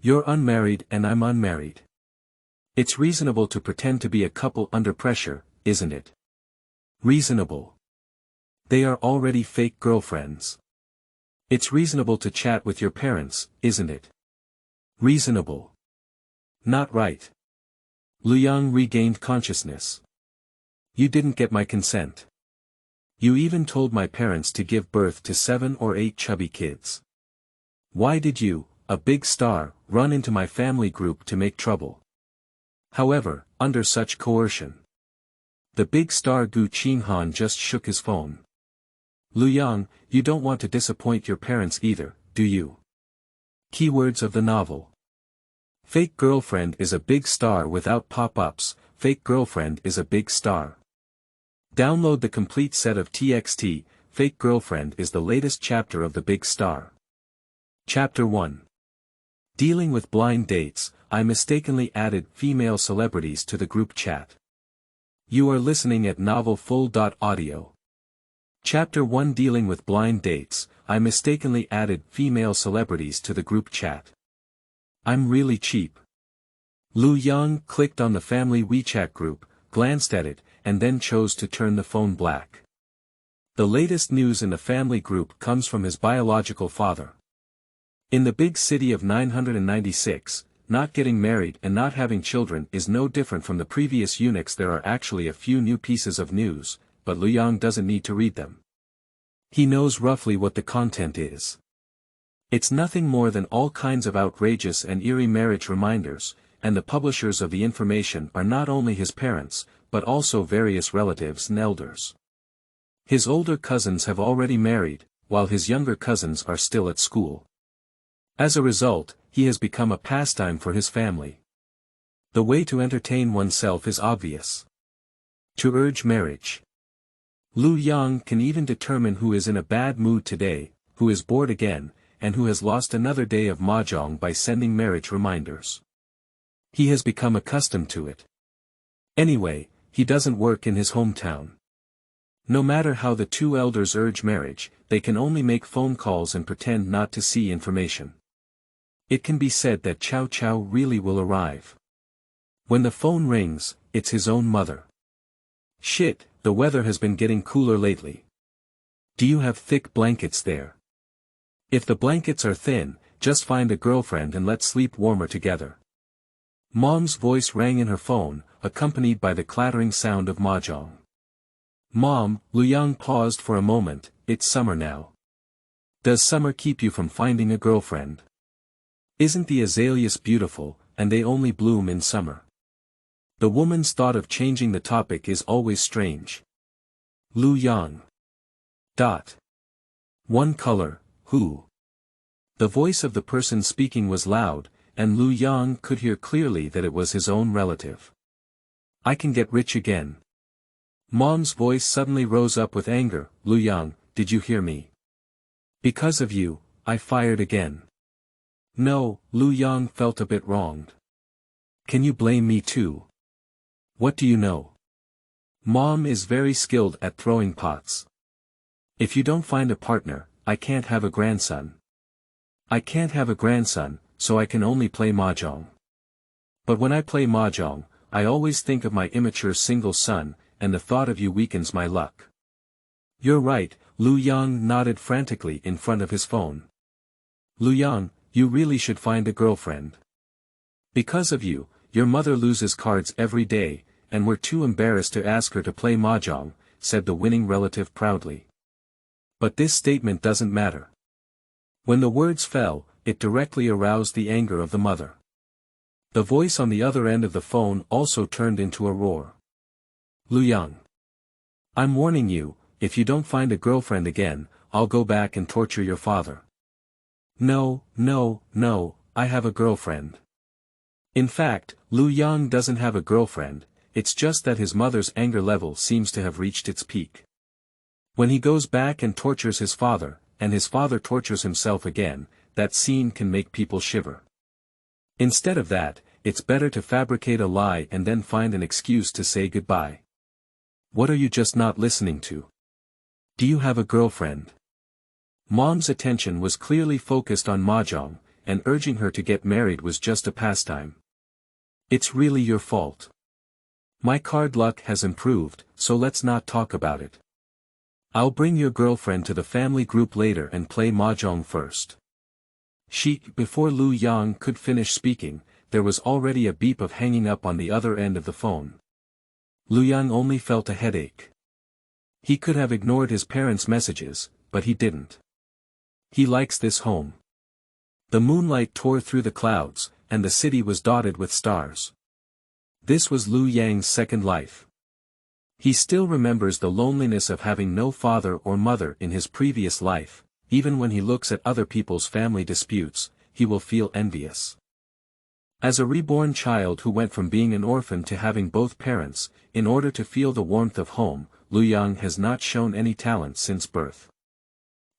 You're unmarried and I'm unmarried. It's reasonable to pretend to be a couple under pressure, isn't it? Reasonable. They are already fake girlfriends. It's reasonable to chat with your parents, isn't it? Reasonable. Not right. Luyang regained consciousness. You didn't get my consent. You even told my parents to give birth to 7 or 8 chubby kids. Why did you, a big star, run into my family group to make trouble? However, under such coercion. The big star Gu Qinghan just shook his phone. Luyang, you don't want to disappoint your parents either, do you? Keywords of the novel. Fake girlfriend is a big star without pop-ups, fake girlfriend is a big star. Download the complete set of TXT, Fake Girlfriend is the latest chapter of The Big Star. Chapter 1. Dealing with blind dates, I mistakenly added female celebrities to the group chat. You are listening at novelfull.audio. Chapter 1. Dealing with blind dates, I mistakenly added female celebrities to the group chat. I'm really cheap. Luyang clicked on the family WeChat group, glanced at it, and then chose to turn the phone black. The latest news in the family group comes from his biological father. In the big city of 996, not getting married and not having children is no different from the previous eunuchs. There are actually a few new pieces of news, but Luyang doesn't need to read them. He knows roughly what the content is. It's nothing more than all kinds of outrageous and eerie marriage reminders, and the publishers of the information are not only his parents, but also various relatives and elders. His older cousins have already married, while his younger cousins are still at school. As a result, he has become a pastime for his family. The way to entertain oneself is obvious. To urge marriage. Luyang can even determine who is in a bad mood today, who is bored again, and who has lost another day of mahjong by sending marriage reminders. He has become accustomed to it. Anyway, he doesn't work in his hometown. No matter how the two elders urge marriage, they can only make phone calls and pretend not to see information. It can be said that Chow Chow really will arrive. When the phone rings, it's his own mother. Shit, the weather has been getting cooler lately. Do you have thick blankets there? If the blankets are thin, just find a girlfriend and let's sleep warmer together. Mom's voice rang in her phone, accompanied by the clattering sound of mahjong. Mom, Luyang paused for a moment, it's summer now. Does summer keep you from finding a girlfriend? Isn't the azaleas beautiful, and they only bloom in summer? The woman's thought of changing the topic is always strange. Luyang. One color, who? The voice of the person speaking was loud, and Luyang could hear clearly that it was his own relative. I can get rich again. Mom's voice suddenly rose up with anger. Luyang, did you hear me? Because of you, I fired again. No, Luyang felt a bit wronged. Can you blame me too? What do you know? Mom is very skilled at throwing pots. If you don't find a partner, I can't have a grandson. I can't have a grandson, so I can only play mahjong. But when I play mahjong, I always think of my immature single son, and the thought of you weakens my luck. You're right, Luyang nodded frantically in front of his phone. Luyang, you really should find a girlfriend. Because of you, your mother loses cards every day, and we're too embarrassed to ask her to play mahjong, said the winning relative proudly. But this statement doesn't matter. When the words fell, it directly aroused the anger of the mother. The voice on the other end of the phone also turned into a roar. Luyang. I'm warning you, if you don't find a girlfriend again, I'll go back and torture your father. No, I have a girlfriend. In fact, Luyang doesn't have a girlfriend, it's just that his mother's anger level seems to have reached its peak. When he goes back and tortures his father, and his father tortures himself again, that scene can make people shiver. Instead of that, it's better to fabricate a lie and then find an excuse to say goodbye. What are you just not listening to? Do you have a girlfriend? Mom's attention was clearly focused on mahjong, and urging her to get married was just a pastime. It's really your fault. My card luck has improved, so let's not talk about it. I'll bring your girlfriend to the family group later and play mahjong first. Before Luyang could finish speaking, there was already a beep of hanging up on the other end of the phone. Luyang only felt a headache. He could have ignored his parents' messages, but he didn't. He likes this home. The moonlight tore through the clouds, and the city was dotted with stars. This was Luyang's second life. He still remembers the loneliness of having no father or mother in his previous life. Even when he looks at other people's family disputes, he will feel envious. As a reborn child who went from being an orphan to having both parents, in order to feel the warmth of home, Luyang has not shown any talent since birth.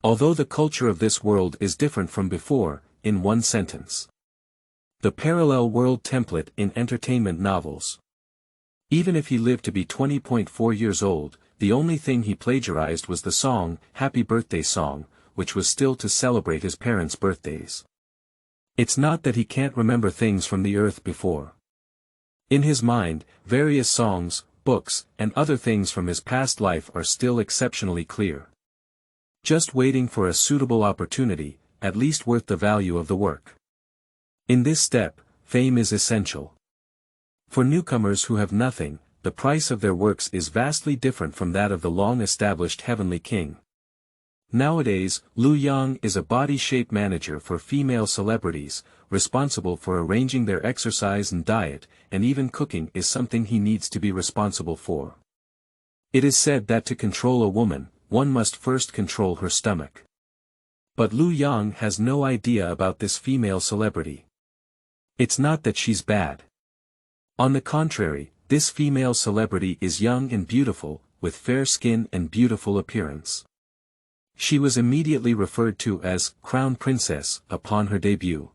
Although the culture of this world is different from before, in one sentence. The parallel world template in entertainment novels. Even if he lived to be 20.4 years old, the only thing he plagiarized was the song, Happy Birthday Song, which was still to celebrate his parents' birthdays. It's not that he can't remember things from the earth before. In his mind, various songs, books, and other things from his past life are still exceptionally clear. Just waiting for a suitable opportunity, at least worth the value of the work. In this step, fame is essential. For newcomers who have nothing, the price of their works is vastly different from that of the long-established heavenly king. Nowadays, Luyang is a body shape manager for female celebrities, responsible for arranging their exercise and diet, and even cooking is something he needs to be responsible for. It is said that to control a woman, one must first control her stomach. But Luyang has no idea about this female celebrity. It's not that she's bad. On the contrary, this female celebrity is young and beautiful, with fair skin and beautiful appearance. She was immediately referred to as Crown Princess upon her debut.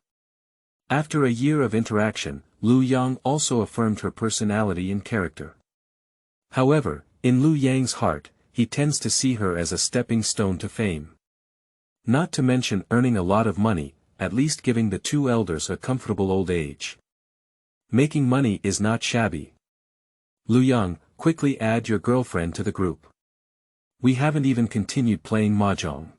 After a year of interaction, Luyang also affirmed her personality and character. However, in Luyang's heart, he tends to see her as a stepping stone to fame. Not to mention earning a lot of money, at least giving the two elders a comfortable old age. Making money is not shabby. Luyang, quickly add your girlfriend to the group. We haven't even continued playing mahjong.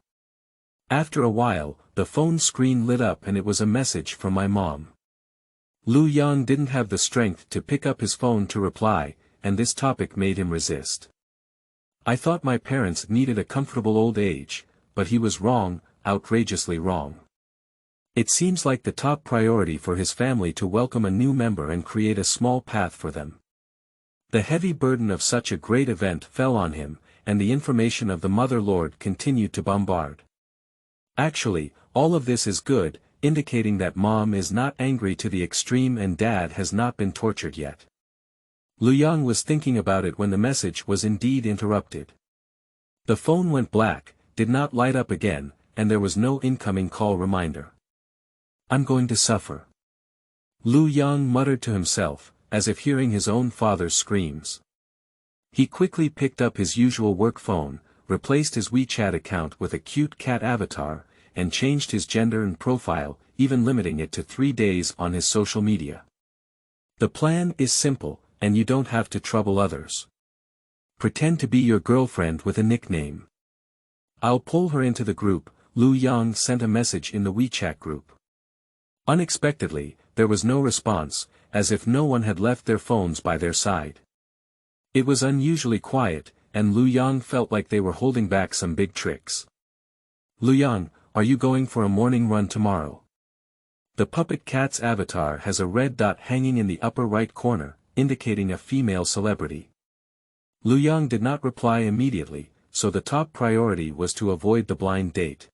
After a while, the phone screen lit up and it was a message from my mom. Luyang didn't have the strength to pick up his phone to reply, and this topic made him resist. I thought my parents needed a comfortable old age, but he was wrong, outrageously wrong. It seems like the top priority for his family to welcome a new member and create a small path for them. The heavy burden of such a great event fell on him, and the information of the Mother Lord continued to bombard. Actually, all of this is good, indicating that Mom is not angry to the extreme and Dad has not been tortured yet. Luyang was thinking about it when the message was indeed interrupted. The phone went black, did not light up again, and there was no incoming call reminder. I'm going to suffer. Luyang muttered to himself, as if hearing his own father's screams. He quickly picked up his usual work phone, replaced his WeChat account with a cute cat avatar, and changed his gender and profile, even limiting it to 3 days on his social media. The plan is simple, and you don't have to trouble others. Pretend to be your girlfriend with a nickname. I'll pull her into the group. Luyang sent a message in the WeChat group. Unexpectedly, there was no response, as if no one had left their phones by their side. It was unusually quiet, and Luyang felt like they were holding back some big tricks. Luyang, are you going for a morning run tomorrow? The puppet cat's avatar has a red dot hanging in the upper right corner, indicating a female celebrity. Luyang did not reply immediately, so the top priority was to avoid the blind date.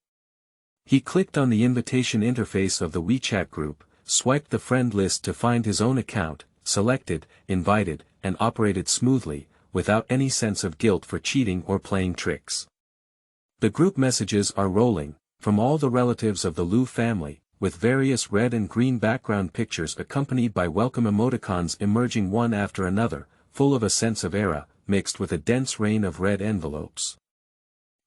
He clicked on the invitation interface of the WeChat group, swiped the friend list to find his own account, selected, invited, and operated smoothly, without any sense of guilt for cheating or playing tricks. The group messages are rolling, from all the relatives of the Lu family, with various red and green background pictures accompanied by welcome emoticons emerging one after another, full of a sense of era, mixed with a dense rain of red envelopes.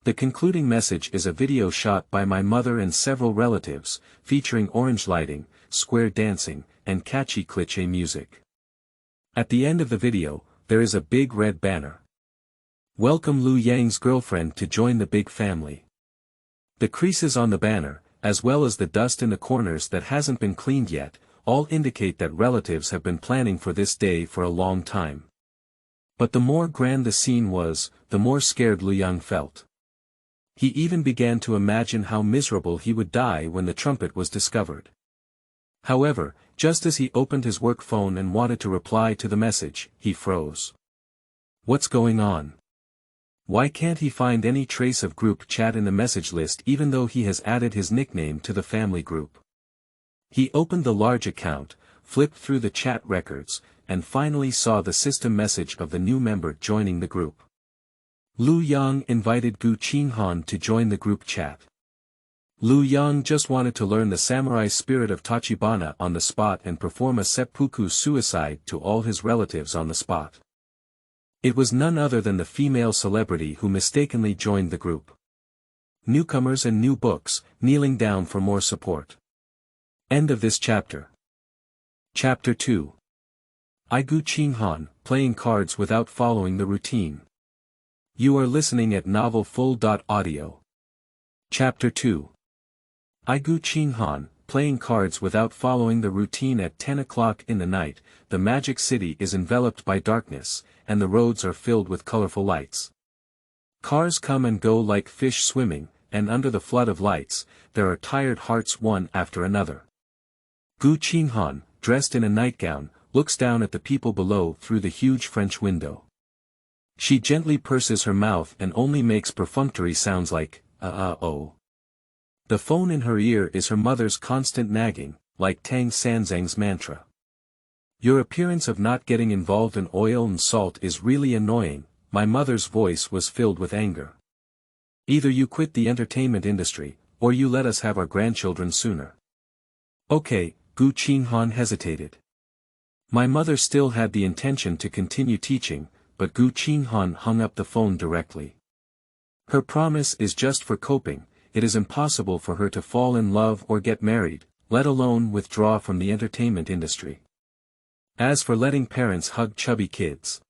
The concluding message is a video shot by my mother and several relatives, featuring orange lighting, square dancing, and catchy cliché music. At the end of the video, there is a big red banner. Welcome Luyang's girlfriend to join the big family. The creases on the banner, as well as the dust in the corners that hasn't been cleaned yet, all indicate that relatives have been planning for this day for a long time. But the more grand the scene was, the more scared Luyang felt. He even began to imagine how miserable he would die when the trumpet was discovered. However, just as he opened his work phone and wanted to reply to the message, he froze. What's going on? Why can't he find any trace of group chat in the message list even though he has added his nickname to the family group? He opened the large account, flipped through the chat records, and finally saw the system message of the new member joining the group. Luyang invited Gu Qinghan to join the group chat. Luyang just wanted to learn the samurai spirit of Tachibana on the spot and perform a seppuku suicide to all his relatives on the spot. It was none other than the female celebrity who mistakenly joined the group. Newcomers and new books, kneeling down for more support. End of this chapter. Chapter 2. Gu Qinghan, playing cards without following the routine. You are listening at novelfull.audio. Chapter 2. Gu Qinghan, playing cards without following the routine. At 10 o'clock in the night, the magic city is enveloped by darkness, and the roads are filled with colorful lights. Cars come and go like fish swimming, and under the flood of lights, there are tired hearts one after another. Gu Qinghan, dressed in a nightgown, looks down at the people below through the huge French window. She gently purses her mouth and only makes perfunctory sounds like, oh. The phone in her ear is her mother's constant nagging, like Tang Sanzang's mantra. Your appearance of not getting involved in oil and salt is really annoying. My mother's voice was filled with anger. Either you quit the entertainment industry, or you let us have our grandchildren sooner. Okay, Gu Qinghan hesitated. My mother still had the intention to continue teaching, but Gu Qinghan hung up the phone directly. Her promise is just for coping. It is impossible for her to fall in love or get married, let alone withdraw from the entertainment industry. As for letting parents hug chubby kids,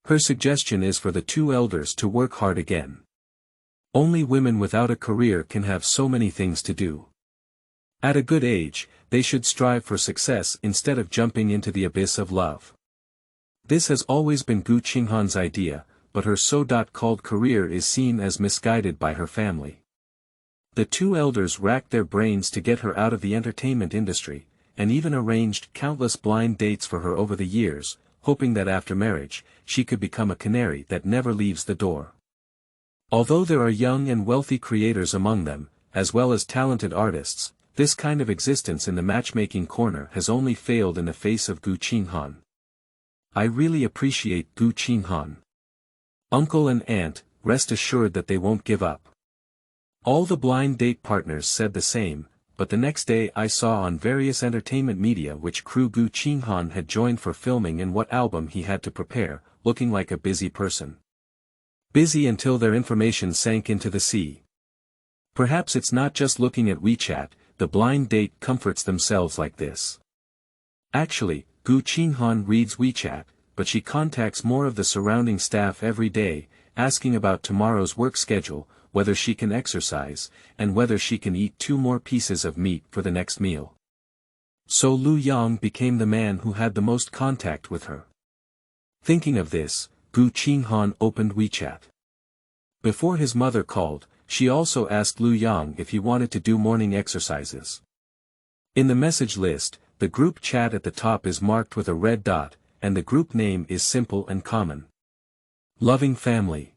her suggestion is for the two elders to work hard again. Only women without a career can have so many things to do. At a good age, they should strive for success instead of jumping into the abyss of love. This has always been Gu Qinghan's idea, but her so-called career is seen as misguided by her family. The two elders racked their brains to get her out of the entertainment industry, and even arranged countless blind dates for her over the years, hoping that after marriage, she could become a canary that never leaves the door. Although there are young and wealthy creators among them, as well as talented artists, this kind of existence in the matchmaking corner has only failed in the face of Gu Qinghan. I really appreciate Gu Qinghan. Uncle and aunt, rest assured that they won't give up. All the blind date partners said the same, but the next day I saw on various entertainment media which crew Gu Qinghan had joined for filming and what album he had to prepare, looking like a busy person. Busy until their information sank into the sea. Perhaps it's not just looking at WeChat, the blind date comforts themselves like this. Actually, Gu Qinghan reads WeChat, but she contacts more of the surrounding staff every day, asking about tomorrow's work schedule, whether she can exercise, and whether she can eat 2 more pieces of meat for the next meal. So Luyang became the man who had the most contact with her. Thinking of this, Gu Qinghan opened WeChat. Before his mother called, she also asked Luyang if he wanted to do morning exercises. In the message list, the group chat at the top is marked with a red dot, and the group name is simple and common. Loving Family.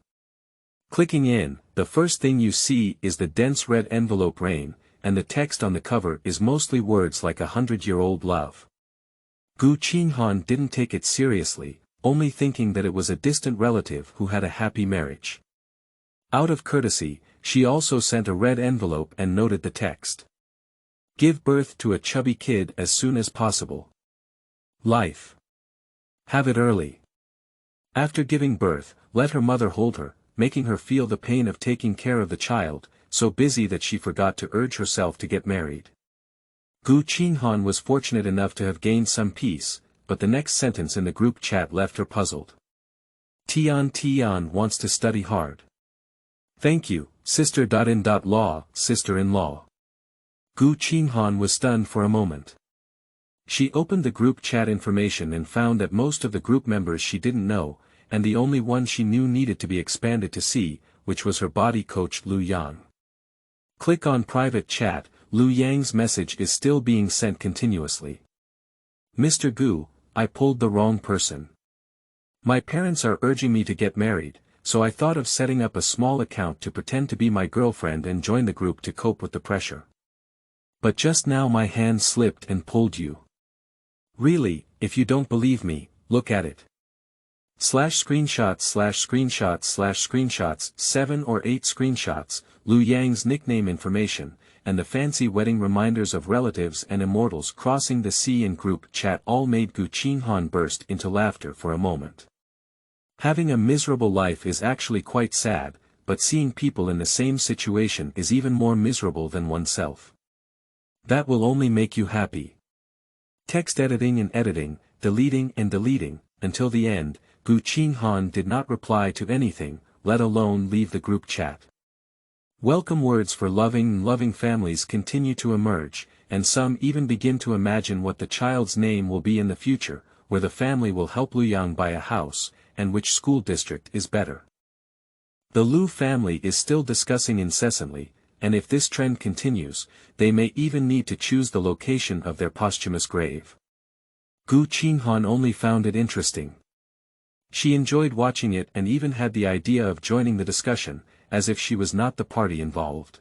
Clicking in, the first thing you see is the dense red envelope rain, and the text on the cover is mostly words like 100-year-old love. Gu Qinghan didn't take it seriously, only thinking that it was a distant relative who had a happy marriage. Out of courtesy, she also sent a red envelope and noted the text. Give birth to a chubby kid as soon as possible. Life. Have it early. After giving birth, let her mother hold her, making her feel the pain of taking care of the child, so busy that she forgot to urge herself to get married. Gu Qinghan was fortunate enough to have gained some peace, but the next sentence in the group chat left her puzzled. Tian wants to study hard. Thank you, sister.in.law, sister-in-law. Gu Qinghan was stunned for a moment. She opened the group chat information and found that most of the group members she didn't know, and the only one she knew needed to be expanded to see, which was her body coach Luyang. Click on private chat. Luyang's message is still being sent continuously. Mr. Gu, I pulled the wrong person. My parents are urging me to get married, so I thought of setting up a small account to pretend to be my girlfriend and join the group to cope with the pressure. But just now my hand slipped and pulled you. Really, if you don't believe me, look at it. /screenshots/screenshots/screenshots 7 or 8 screenshots, Luyang's nickname information, and the fancy wedding reminders of relatives and immortals crossing the sea in group chat all made Gu Qinghan burst into laughter for a moment. Having a miserable life is actually quite sad, but seeing people in the same situation is even more miserable than oneself. That will only make you happy. Text editing and editing, deleting and deleting, until the end, Gu Qinghan did not reply to anything, let alone leave the group chat. Welcome words for loving families continue to emerge, and some even begin to imagine what the child's name will be in the future, where the family will help Luyang buy a house, and which school district is better. The Lu family is still discussing incessantly, and if this trend continues, they may even need to choose the location of their posthumous grave. Gu Qinghan only found it interesting. She enjoyed watching it and even had the idea of joining the discussion, as if she was not the party involved.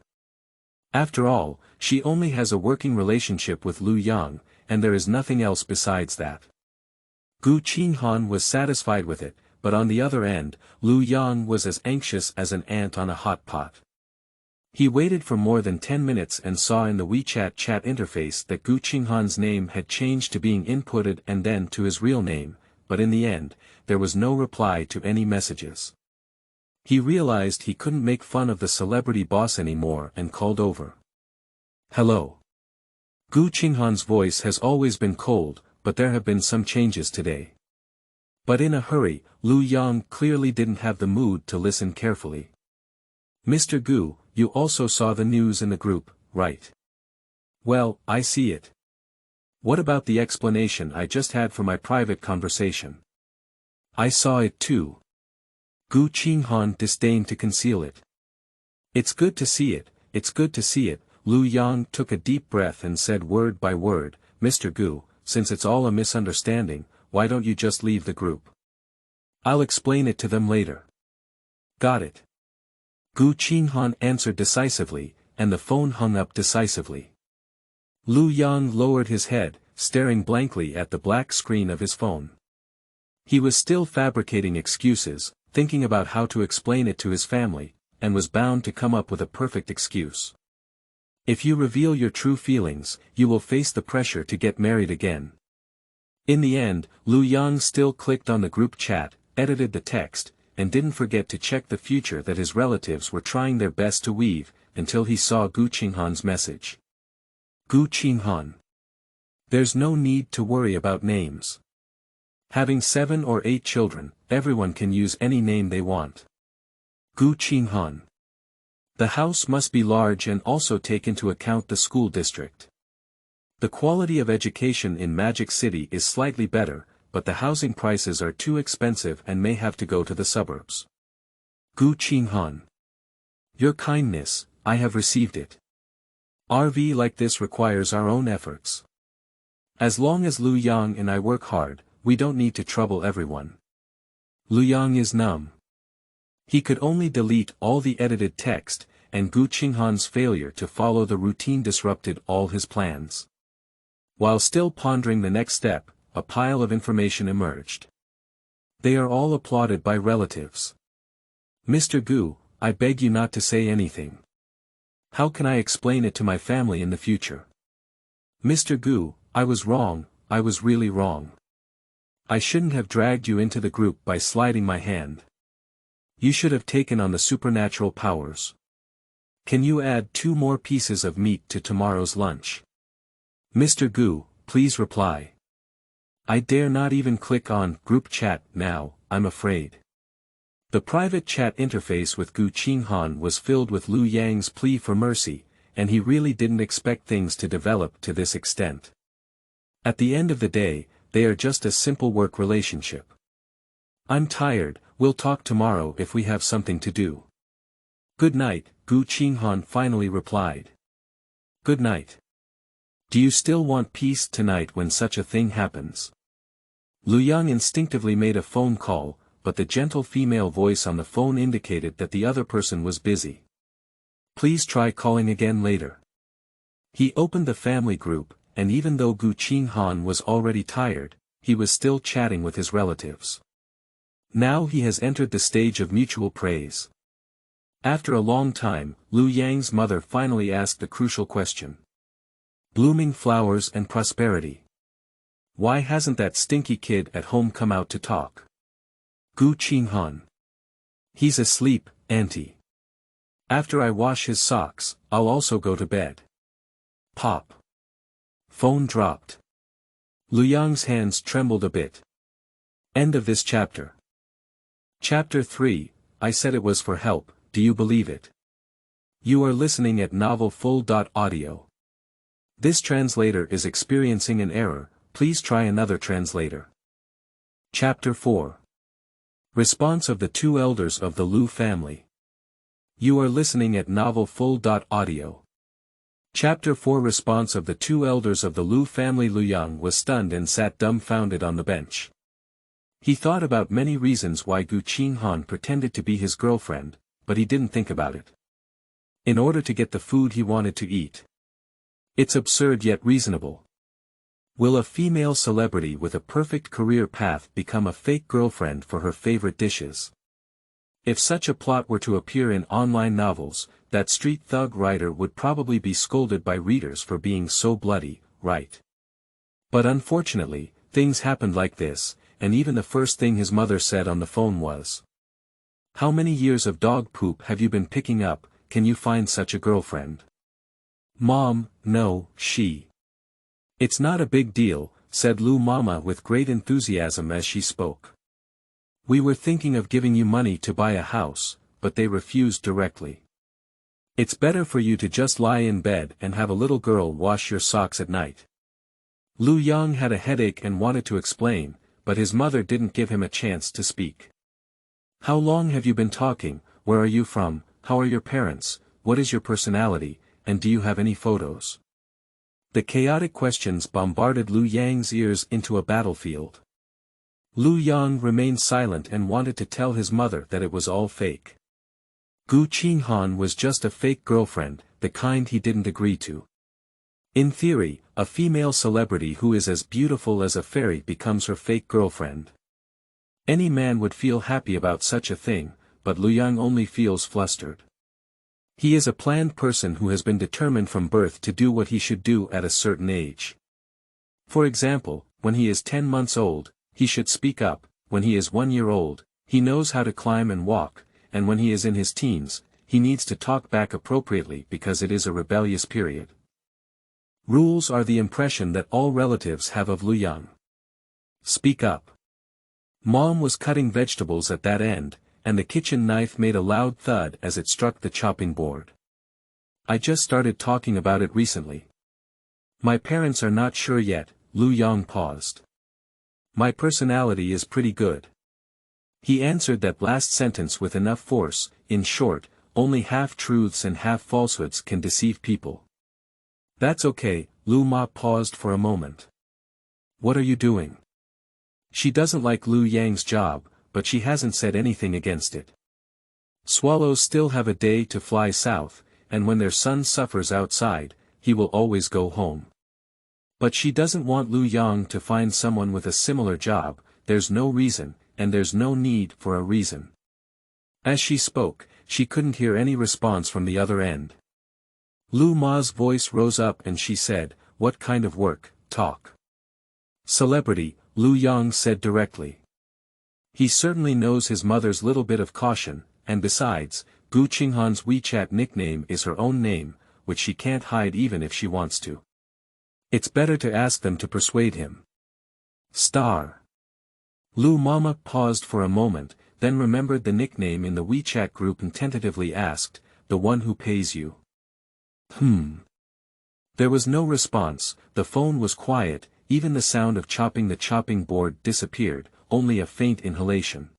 After all, she only has a working relationship with Luyang, and there is nothing else besides that. Gu Qinghan was satisfied with it, but on the other end, Luyang was as anxious as an ant on a hot pot. He waited for more than 10 minutes and saw in the WeChat chat interface that Gu Qinghan's name had changed to being inputted and then to his real name, but in the end, there was no reply to any messages. He realized he couldn't make fun of the celebrity boss anymore and called over. Hello. Gu Qinghan's voice has always been cold, but there have been some changes today. But in a hurry, Luyang clearly didn't have the mood to listen carefully. Mr. Gu, you also saw the news in the group, right? Well, I see it. What about the explanation I just had for my private conversation? I saw it too. Gu Qinghan disdained to conceal it. It's good to see it, it's good to see it. Luyang took a deep breath and said word by word, Mr. Gu, since it's all a misunderstanding, why don't you just leave the group? I'll explain it to them later. Got it. Gu Qinghan answered decisively, and the phone hung up decisively. Luyang lowered his head, staring blankly at the black screen of his phone. He was still fabricating excuses, thinking about how to explain it to his family, and was bound to come up with a perfect excuse. If you reveal your true feelings, you will face the pressure to get married again. In the end, Luyang still clicked on the group chat, edited the text, and didn't forget to check the future that his relatives were trying their best to weave, until he saw Gu Qinghan's message. Gu Qinghan. There's no need to worry about names. Having 7 or 8 children, everyone can use any name they want. Gu Qinghan. The house must be large and also take into account the school district. The quality of education in Magic City is slightly better, but the housing prices are too expensive and may have to go to the suburbs. Gu Qinghan. Your kindness, I have received it. RV like this requires our own efforts. As long as Luyang and I work hard, we don't need to trouble everyone. Luyang is numb. He could only delete all the edited text, and Gu Qinghan's failure to follow the routine disrupted all his plans. While still pondering the next step, a pile of information emerged. They are all applauded by relatives. Mr. Gu, I beg you not to say anything. How can I explain it to my family in the future? Mr. Gu, I was wrong, I was really wrong. I shouldn't have dragged you into the group by sliding my hand. You should have taken on the supernatural powers. Can you add 2 more pieces of meat to tomorrow's lunch? Mr. Gu, please reply. I dare not even click on group chat now, I'm afraid. The private chat interface with Gu Qinghan was filled with Luyang's plea for mercy, and he really didn't expect things to develop to this extent. At the end of the day, they are just a simple work relationship. I'm tired, we'll talk tomorrow if we have something to do. Good night, Gu Qinghan finally replied. Good night. Do you still want peace tonight when such a thing happens? Luyang instinctively made a phone call, but the gentle female voice on the phone indicated that the other person was busy. Please try calling again later. He opened the family group, and even though Gu Qinghan was already tired, he was still chatting with his relatives. Now he has entered the stage of mutual praise. After a long time, Luyang's mother finally asked the crucial question. Blooming flowers and prosperity. Why hasn't that stinky kid at home come out to talk? Gu Qinghan. He's asleep, auntie. After I wash his socks, I'll also go to bed. Pop. Phone dropped. Luyang's hands trembled a bit. End of this chapter. Chapter 3, I said it was for help, do you believe it? You are listening at novelfull.audio. This translator is experiencing an error, please try another translator. Chapter 4. Response of the 2 elders of the Lu family. You are listening at novelfull.audio. Chapter 4. Response of the 2 elders of the Lu family. Luyang was stunned and sat dumbfounded on the bench. He thought about many reasons why Gu Qinghan pretended to be his girlfriend, but he didn't think about it. In order to get the food he wanted to eat. It's absurd yet reasonable. Will a female celebrity with a perfect career path become a fake girlfriend for her favorite dishes? If such a plot were to appear in online novels, that street thug writer would probably be scolded by readers for being so bloody, right? But unfortunately, things happened like this, and even the first thing his mother said on the phone was, "How many years of dog poop have you been picking up, can you find such a girlfriend?" Mom, no, she. It's not a big deal, said Lu Mama with great enthusiasm as she spoke. We were thinking of giving you money to buy a house, but they refused directly. It's better for you to just lie in bed and have a little girl wash your socks at night. Luyang had a headache and wanted to explain, but his mother didn't give him a chance to speak. How long have you been talking, where are you from, how are your parents, what is your personality, and do you have any photos? The chaotic questions bombarded Luyang's ears into a battlefield. Luyang remained silent and wanted to tell his mother that it was all fake. Gu Qinghan was just a fake girlfriend, the kind he didn't agree to. In theory, a female celebrity who is as beautiful as a fairy becomes her fake girlfriend. Any man would feel happy about such a thing, but Luyang only feels flustered. He is a planned person who has been determined from birth to do what he should do at a certain age. For example, when he is 10 months old, he should speak up, when he is 1 year old, he knows how to climb and walk, and when he is in his teens, he needs to talk back appropriately because it is a rebellious period. Rules are the impression that all relatives have of Luyang. Speak up. Mom was cutting vegetables at that end, and the kitchen knife made a loud thud as it struck the chopping board. I just started talking about it recently. My parents are not sure yet, Luyang paused. My personality is pretty good. He answered that last sentence with enough force. In short, only half-truths and half-falsehoods can deceive people. That's okay, Lu Ma paused for a moment. What are you doing? She doesn't like Luyang's job, but she hasn't said anything against it. Swallows still have a day to fly south, and when their son suffers outside, he will always go home. But she doesn't want Luyang to find someone with a similar job. There's no reason, and there's no need for a reason. As she spoke, she couldn't hear any response from the other end. Lu Ma's voice rose up and she said, "What kind of work, talk?" Celebrity, Luyang said directly. He certainly knows his mother's little bit of caution, and besides, Gu Qinghan's WeChat nickname is her own name, which she can't hide even if she wants to. It's better to ask them to persuade him. Lu Mama paused for a moment, then remembered the nickname in the WeChat group and tentatively asked, "The one who pays you?" There was no response, the phone was quiet, even the sound of chopping the chopping board disappeared, only a faint inhalation.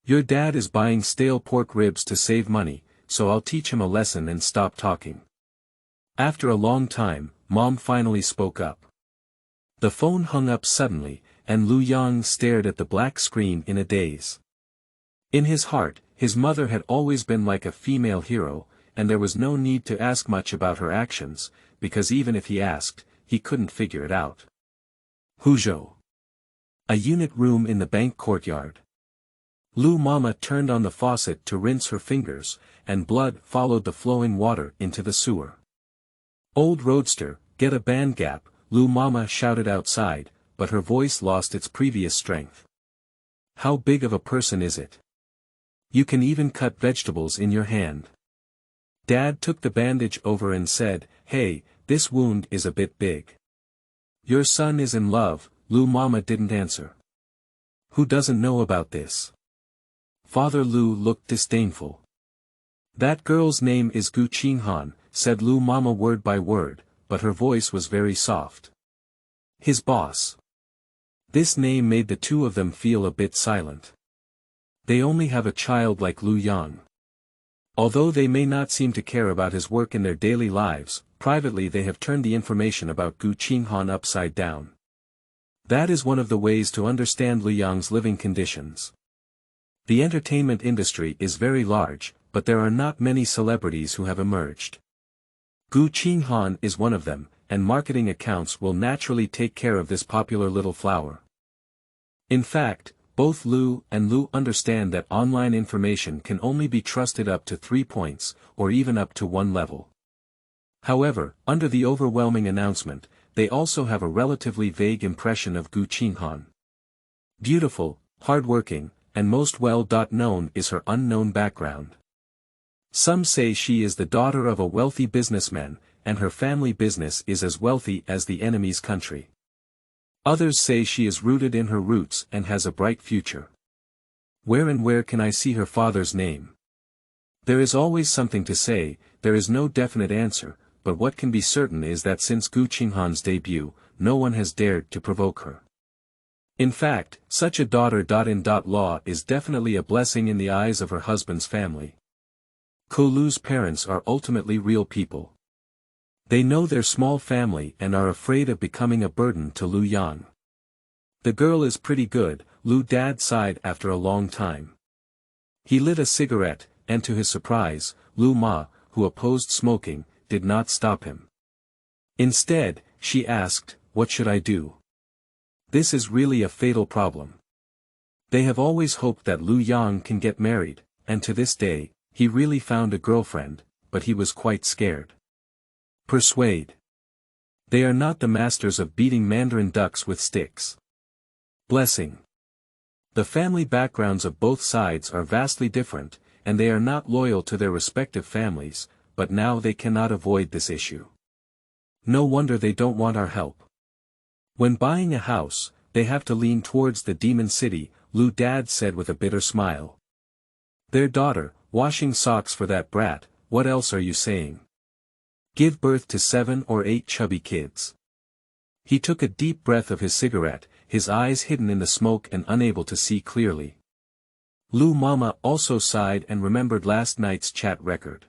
"Your dad is buying stale pork ribs to save money, so I'll teach him a lesson and stop talking." After a long time, Mom finally spoke up. The phone hung up suddenly, and Luyang stared at the black screen in a daze. In his heart, his mother had always been like a female hero, and there was no need to ask much about her actions, because even if he asked, he couldn't figure it out. Huzhou. A unit room in the bank courtyard. Lu Mama turned on the faucet to rinse her fingers, and blood followed the flowing water into the sewer. "Old roadster, get a band gap," Lu Mama shouted outside, but her voice lost its previous strength. "How big of a person is it? You can even cut vegetables in your hand." Dad took the bandage over and said, "Hey, this wound is a bit big." "Your son is in love," Lu Mama didn't answer. "Who doesn't know about this?" Father Lu looked disdainful. "That girl's name is Gu Qinghan," said Lu Mama word by word, but her voice was very soft. "His boss." This name made the two of them feel a bit silent. They only have a child like Luyang. Although they may not seem to care about his work in their daily lives, privately they have turned the information about Gu Qinghan upside down. That is one of the ways to understand Luyang's living conditions. The entertainment industry is very large, but there are not many celebrities who have emerged. Gu Qinghan is one of them, and marketing accounts will naturally take care of this popular little flower. In fact, both Lu and Lu understand that online information can only be trusted up to 3 points, or even up to 1 level. However, under the overwhelming announcement, they also have a relatively vague impression of Gu Qinghan. Beautiful, hardworking, and most well-known is her unknown background. Some say she is the daughter of a wealthy businessman, and her family business is as wealthy as the enemy's country. Others say she is rooted in her roots and has a bright future. Where can I see her father's name? There is always something to say, there is no definite answer, but what can be certain is that since Gu Qinghan's debut, no one has dared to provoke her. In fact, such a daughter-in-law is definitely a blessing in the eyes of her husband's family. Lu's parents are ultimately real people. They know their small family and are afraid of becoming a burden to Luyang. "The girl is pretty good," Lu Dad sighed after a long time. He lit a cigarette, and to his surprise, Lu Ma, who opposed smoking, did not stop him. Instead, she asked, "What should I do?" This is really a fatal problem. They have always hoped that Luyang can get married, and to this day, he really found a girlfriend, but he was quite scared. Persuade. They are not the masters of beating mandarin ducks with sticks. Blessing. The family backgrounds of both sides are vastly different, and they are not loyal to their respective families, but now they cannot avoid this issue. No wonder they don't want our help. When buying a house, they have to lean towards the demon city, Lu Dad said with a bitter smile. Their daughter, washing socks for that brat, what else are you saying? Give birth to 7 or 8 chubby kids. He took a deep breath of his cigarette, his eyes hidden in the smoke and unable to see clearly. Lu Mama also sighed and remembered last night's chat record.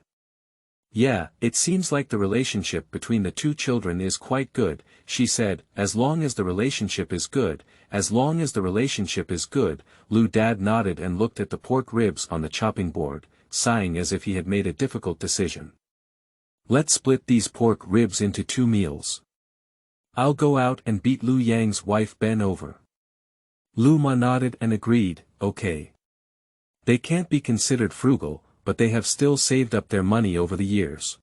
Yeah, it seems like the relationship between the two children is quite good, she said, as long as the relationship is good, as long as the relationship is good. Lu Dad nodded and looked at the pork ribs on the chopping board, sighing as if he had made a difficult decision. Let's split these pork ribs into 2 meals. I'll go out and beat Luyang's wife Ben over. Lu Ma nodded and agreed, okay. They can't be considered frugal, but they have still saved up their money over the years.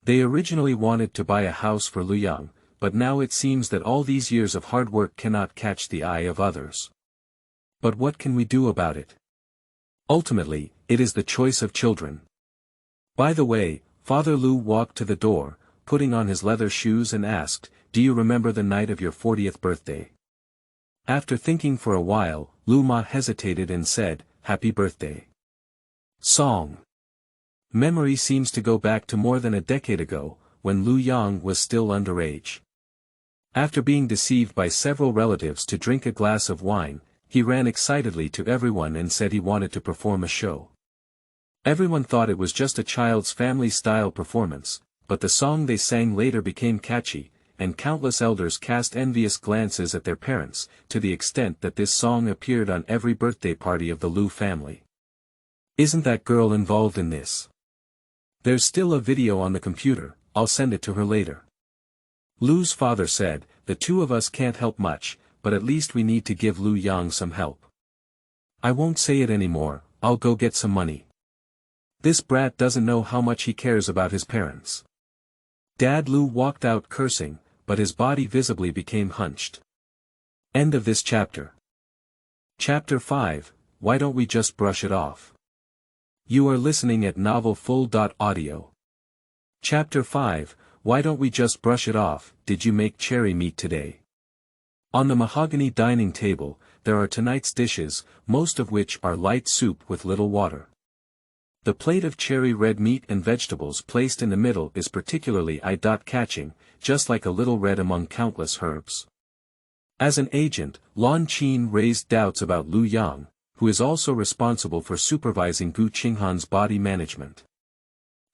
They originally wanted to buy a house for Luyang, but now it seems that all these years of hard work cannot catch the eye of others. But what can we do about it? Ultimately, it is the choice of children. By the way, Father Lu walked to the door, putting on his leather shoes and asked, "Do you remember the night of your 40th birthday?" After thinking for a while, Lu Ma hesitated and said, "Happy birthday." Song. Memory seems to go back to more than a decade ago, when Luyang was still underage. After being deceived by several relatives to drink a glass of wine, he ran excitedly to everyone and said he wanted to perform a show. Everyone thought it was just a child's family-style performance, but the song they sang later became catchy, and countless elders cast envious glances at their parents, to the extent that this song appeared on every birthday party of the Lu family. Isn't that girl involved in this? There's still a video on the computer, I'll send it to her later. Lu's father said, "The two of us can't help much, but at least we need to give Luyang some help. I won't say it anymore, I'll go get some money. This brat doesn't know how much he cares about his parents." Dad Lu walked out cursing, but his body visibly became hunched. End of this chapter. Chapter 5, Why Don't We Just Brush It Off? You are listening at novelfull.audio. Chapter 5, Why Don't We Just Brush It Off? Did you make cherry meat today? On the mahogany dining table, there are tonight's dishes, most of which are light soup with little water. The plate of cherry red meat and vegetables placed in the middle is particularly eye-catching, just like a little red among countless herbs. As an agent, Lon Qin raised doubts about Luyang, who is also responsible for supervising Gu Qinghan's body management.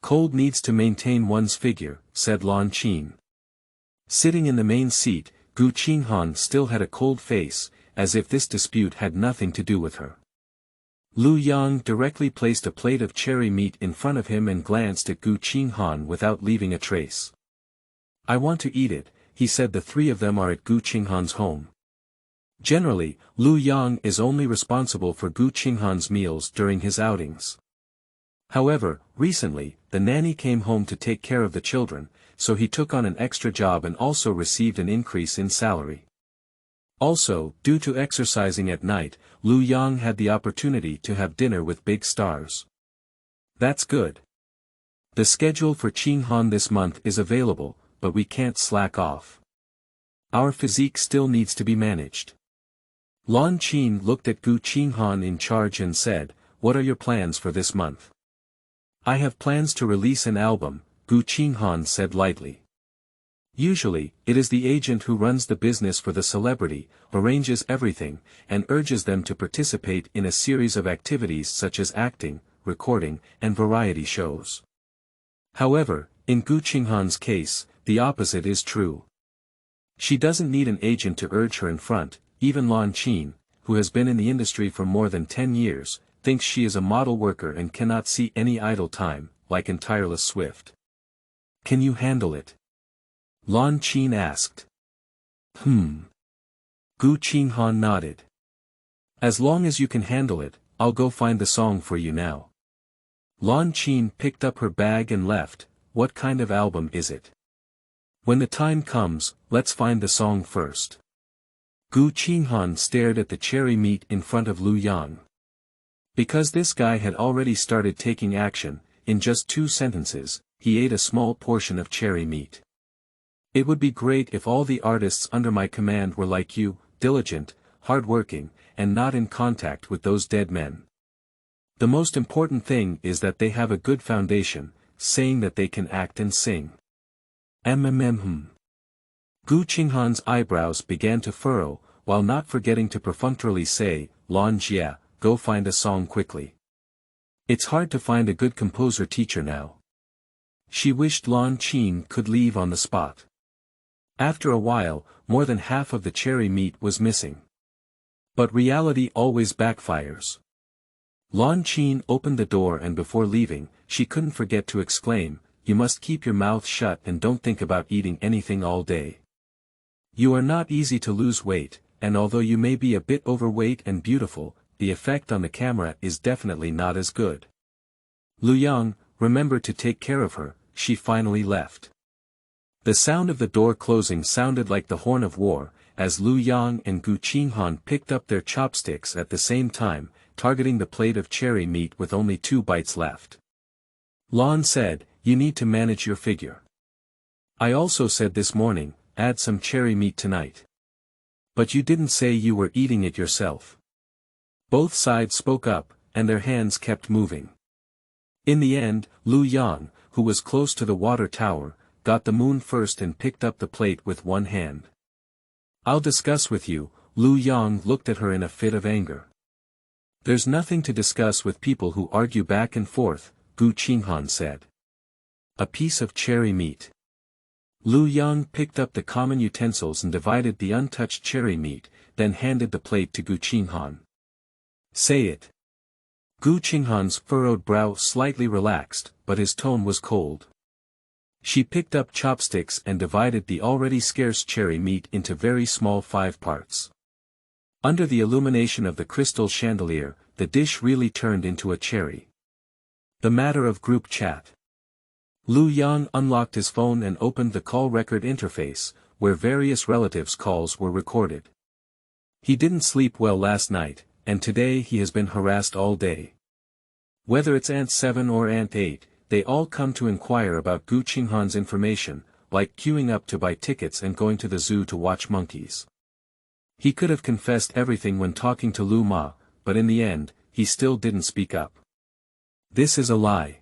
"Cold needs to maintain one's figure," said Lon Qin. Sitting in the main seat, Gu Qinghan still had a cold face, as if this dispute had nothing to do with her. Luyang directly placed a plate of cherry meat in front of him and glanced at Gu Qinghan without leaving a trace. "I want to eat it," he said. The three of them are at Gu Qinghan's home. Generally, Luyang is only responsible for Gu Qinghan's meals during his outings. However, recently, the nanny came home to take care of the children, so he took on an extra job and also received an increase in salary. Also, due to exercising at night, Luyang had the opportunity to have dinner with big stars. That's good. The schedule for Qinghan this month is available, but we can't slack off. Our physique still needs to be managed. Lon Qin looked at Gu Qinghan in charge and said, "What are your plans for this month?" "I have plans to release an album," Gu Qinghan said lightly. Usually, it is the agent who runs the business for the celebrity, arranges everything, and urges them to participate in a series of activities such as acting, recording, and variety shows. However, in Gu Qinghan's case, the opposite is true. She doesn't need an agent to urge her in front. Even Lon Qin, who has been in the industry for more than 10 years, thinks she is a model worker and cannot see any idle time, like in Tireless Swift. "Can you handle it?" Lon Qin asked. Gu Qinghan nodded. "As long as you can handle it, I'll go find the song for you now." Lon Qin picked up her bag and left. "What kind of album is it?" "When the time comes, let's find the song first." Gu Qinghan stared at the cherry meat in front of Luyang. Because this guy had already started taking action, in just 2 sentences, he ate a small portion of cherry meat. "It would be great if all the artists under my command were like you, diligent, hard-working, and not in contact with those dead men. The most important thing is that they have a good foundation, saying that they can act and sing." Gu Qinghan's eyebrows began to furrow, while not forgetting to perfunctorily say, "Lon Jia, go find a song quickly. It's hard to find a good composer teacher now." She wished Lon Qin could leave on the spot. After a while, more than half of the cherry meat was missing. But reality always backfires. Lon Qin opened the door and before leaving, she couldn't forget to exclaim, "You must keep your mouth shut and don't think about eating anything all day. You are not easy to lose weight, and although you may be a bit overweight and beautiful, the effect on the camera is definitely not as good. Luyang, remember to take care of her." She finally left. The sound of the door closing sounded like the horn of war, as Luyang and Gu Qinghan picked up their chopsticks at the same time, targeting the plate of cherry meat with only 2 bites left. Lon said, "You need to manage your figure. I also said this morning, add some cherry meat tonight. But you didn't say you were eating it yourself." Both sides spoke up, and their hands kept moving. In the end, Luyang, who was close to the water tower, got the moon first and picked up the plate with one hand. "I'll discuss with you." Luyang looked at her in a fit of anger. "There's nothing to discuss with people who argue back and forth," Gu Qinghan said. "A piece of cherry meat." Luyang picked up the common utensils and divided the untouched cherry meat, then handed the plate to Gu Qinghan. "Say it." Gu Qinghan's furrowed brow slightly relaxed, but his tone was cold. She picked up chopsticks and divided the already scarce cherry meat into very small 5 parts. Under the illumination of the crystal chandelier, the dish really turned into a cherry. The matter of group chat. Luyang unlocked his phone and opened the call record interface, where various relatives' calls were recorded. He didn't sleep well last night, and today he has been harassed all day. Whether it's Aunt 7 or Aunt 8, they all come to inquire about Gu Qinghan's information, like queuing up to buy tickets and going to the zoo to watch monkeys. He could have confessed everything when talking to Lu Ma, but in the end, he still didn't speak up. This is a lie.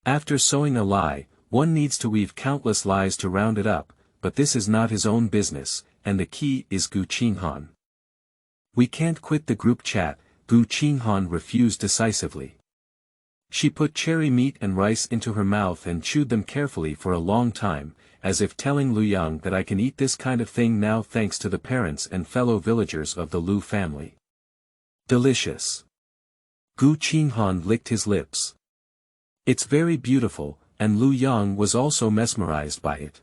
After sowing a lie, one needs to weave countless lies to round it up, but this is not his own business, and the key is Gu Qinghan. "We can't quit the group chat," Gu Qinghan refused decisively. She put cherry meat and rice into her mouth and chewed them carefully for a long time, as if telling Luyang that I can eat this kind of thing now thanks to the parents and fellow villagers of the Lu family. Delicious. Gu Qinghan licked his lips. It's very beautiful, and Luyang was also mesmerized by it.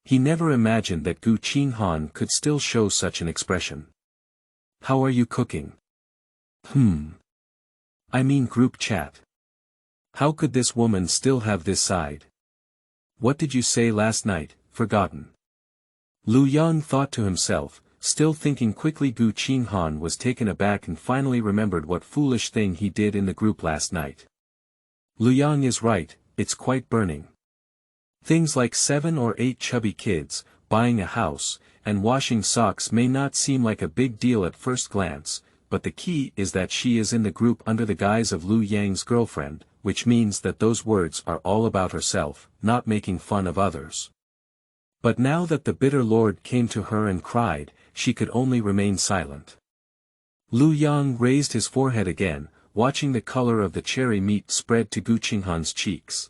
He never imagined that Gu Qinghan could still show such an expression. "How are you cooking?" I mean group chat. How could this woman still have this side? "What did you say last night?" "Forgotten." Luyang thought to himself, still thinking quickly. Gu Qinghan was taken aback and finally remembered what foolish thing he did in the group last night. Luyang is right, it's quite burning. Things like 7 or 8 chubby kids, buying a house, and washing socks may not seem like a big deal at first glance, but the key is that she is in the group under the guise of Luyang's girlfriend, which means that those words are all about herself, not making fun of others. But now that the bitter lord came to her and cried, she could only remain silent. Luyang raised his forehead again, watching the color of the cherry meat spread to Gu Qinghan's cheeks.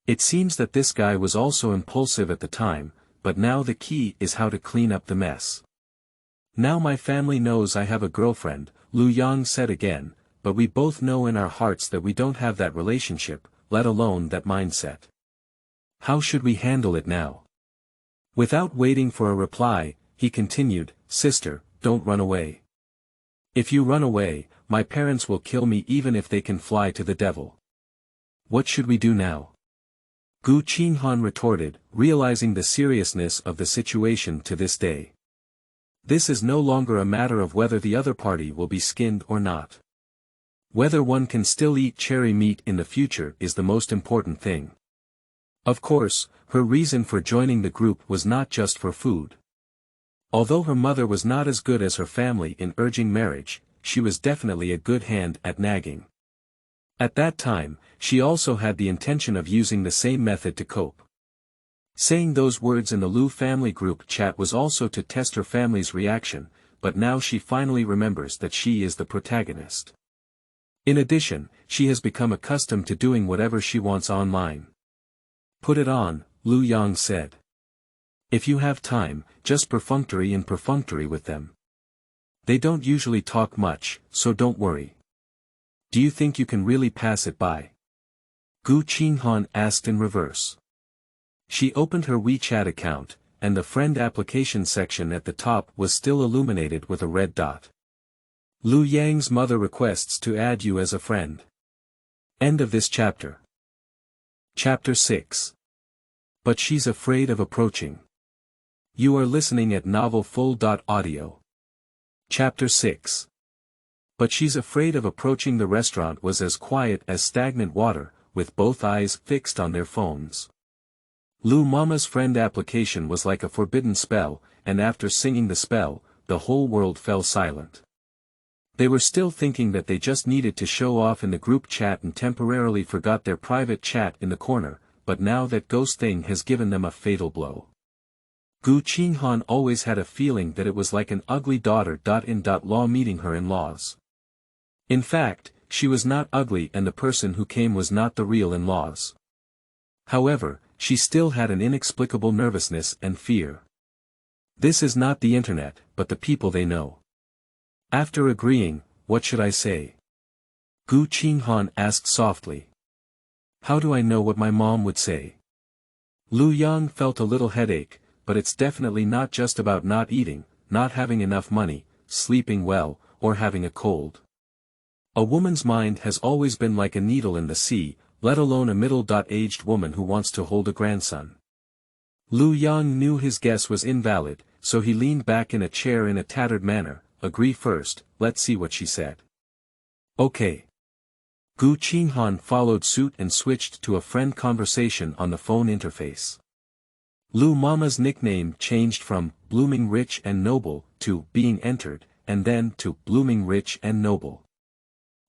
It seems that this guy was also impulsive at the time, but now the key is how to clean up the mess. "Now my family knows I have a girlfriend," Luyang said again, "but we both know in our hearts that we don't have that relationship, let alone that mindset. How should we handle it now?" Without waiting for a reply, he continued, "Sister, don't run away. If you run away, my parents will kill me even if they can fly to the devil. What should we do now?" Gu Qinghan retorted, realizing the seriousness of the situation to this day. This is no longer a matter of whether the other party will be skinned or not. Whether one can still eat cherry meat in the future is the most important thing. Of course, her reason for joining the group was not just for food. Although her mother was not as good as her family in urging marriage, she was definitely a good hand at nagging. At that time, she also had the intention of using the same method to cope. Saying those words in the Lu family group chat was also to test her family's reaction, but now she finally remembers that she is the protagonist. In addition, she has become accustomed to doing whatever she wants online. "Put it on," Luyang said. "If you have time, just perfunctory with them. They don't usually talk much, so don't worry. Do you think you can really pass it by?" Gu Qinghan asked in reverse. She opened her WeChat account, and the friend application section at the top was still illuminated with a red dot. Luyang's mother requests to add you as a friend. End of this chapter. Chapter 6. But she's afraid of approaching. You are listening at novelfull.audio. Chapter 6. But she's afraid of approaching the restaurant was as quiet as stagnant water, with both eyes fixed on their phones. Lu Mama's friend application was like a forbidden spell, and after singing the spell, the whole world fell silent. They were still thinking that they just needed to show off in the group chat and temporarily forgot their private chat in the corner, but now that ghost thing has given them a fatal blow. Gu Qinghan always had a feeling that it was like an ugly daughter-in-law meeting her in-laws. In fact, she was not ugly and the person who came was not the real in-laws. However, she still had an inexplicable nervousness and fear. This is not the internet, but the people they know. After agreeing, what should I say? Gu Qinghan asked softly. How do I know what my mom would say? Luyang felt a little headache, but it's definitely not just about not eating, not having enough money, sleeping well, or having a cold. A woman's mind has always been like a needle in the sea, let alone a middle-aged woman who wants to hold a grandson. Luyang knew his guess was invalid, so he leaned back in a chair in a tattered manner. Agree first, let's see what she said. Okay. Gu Qinghan followed suit and switched to a friend conversation on the phone interface. Lu Mama's nickname changed from Blooming Rich and Noble to Being Entered, and then to Blooming Rich and Noble.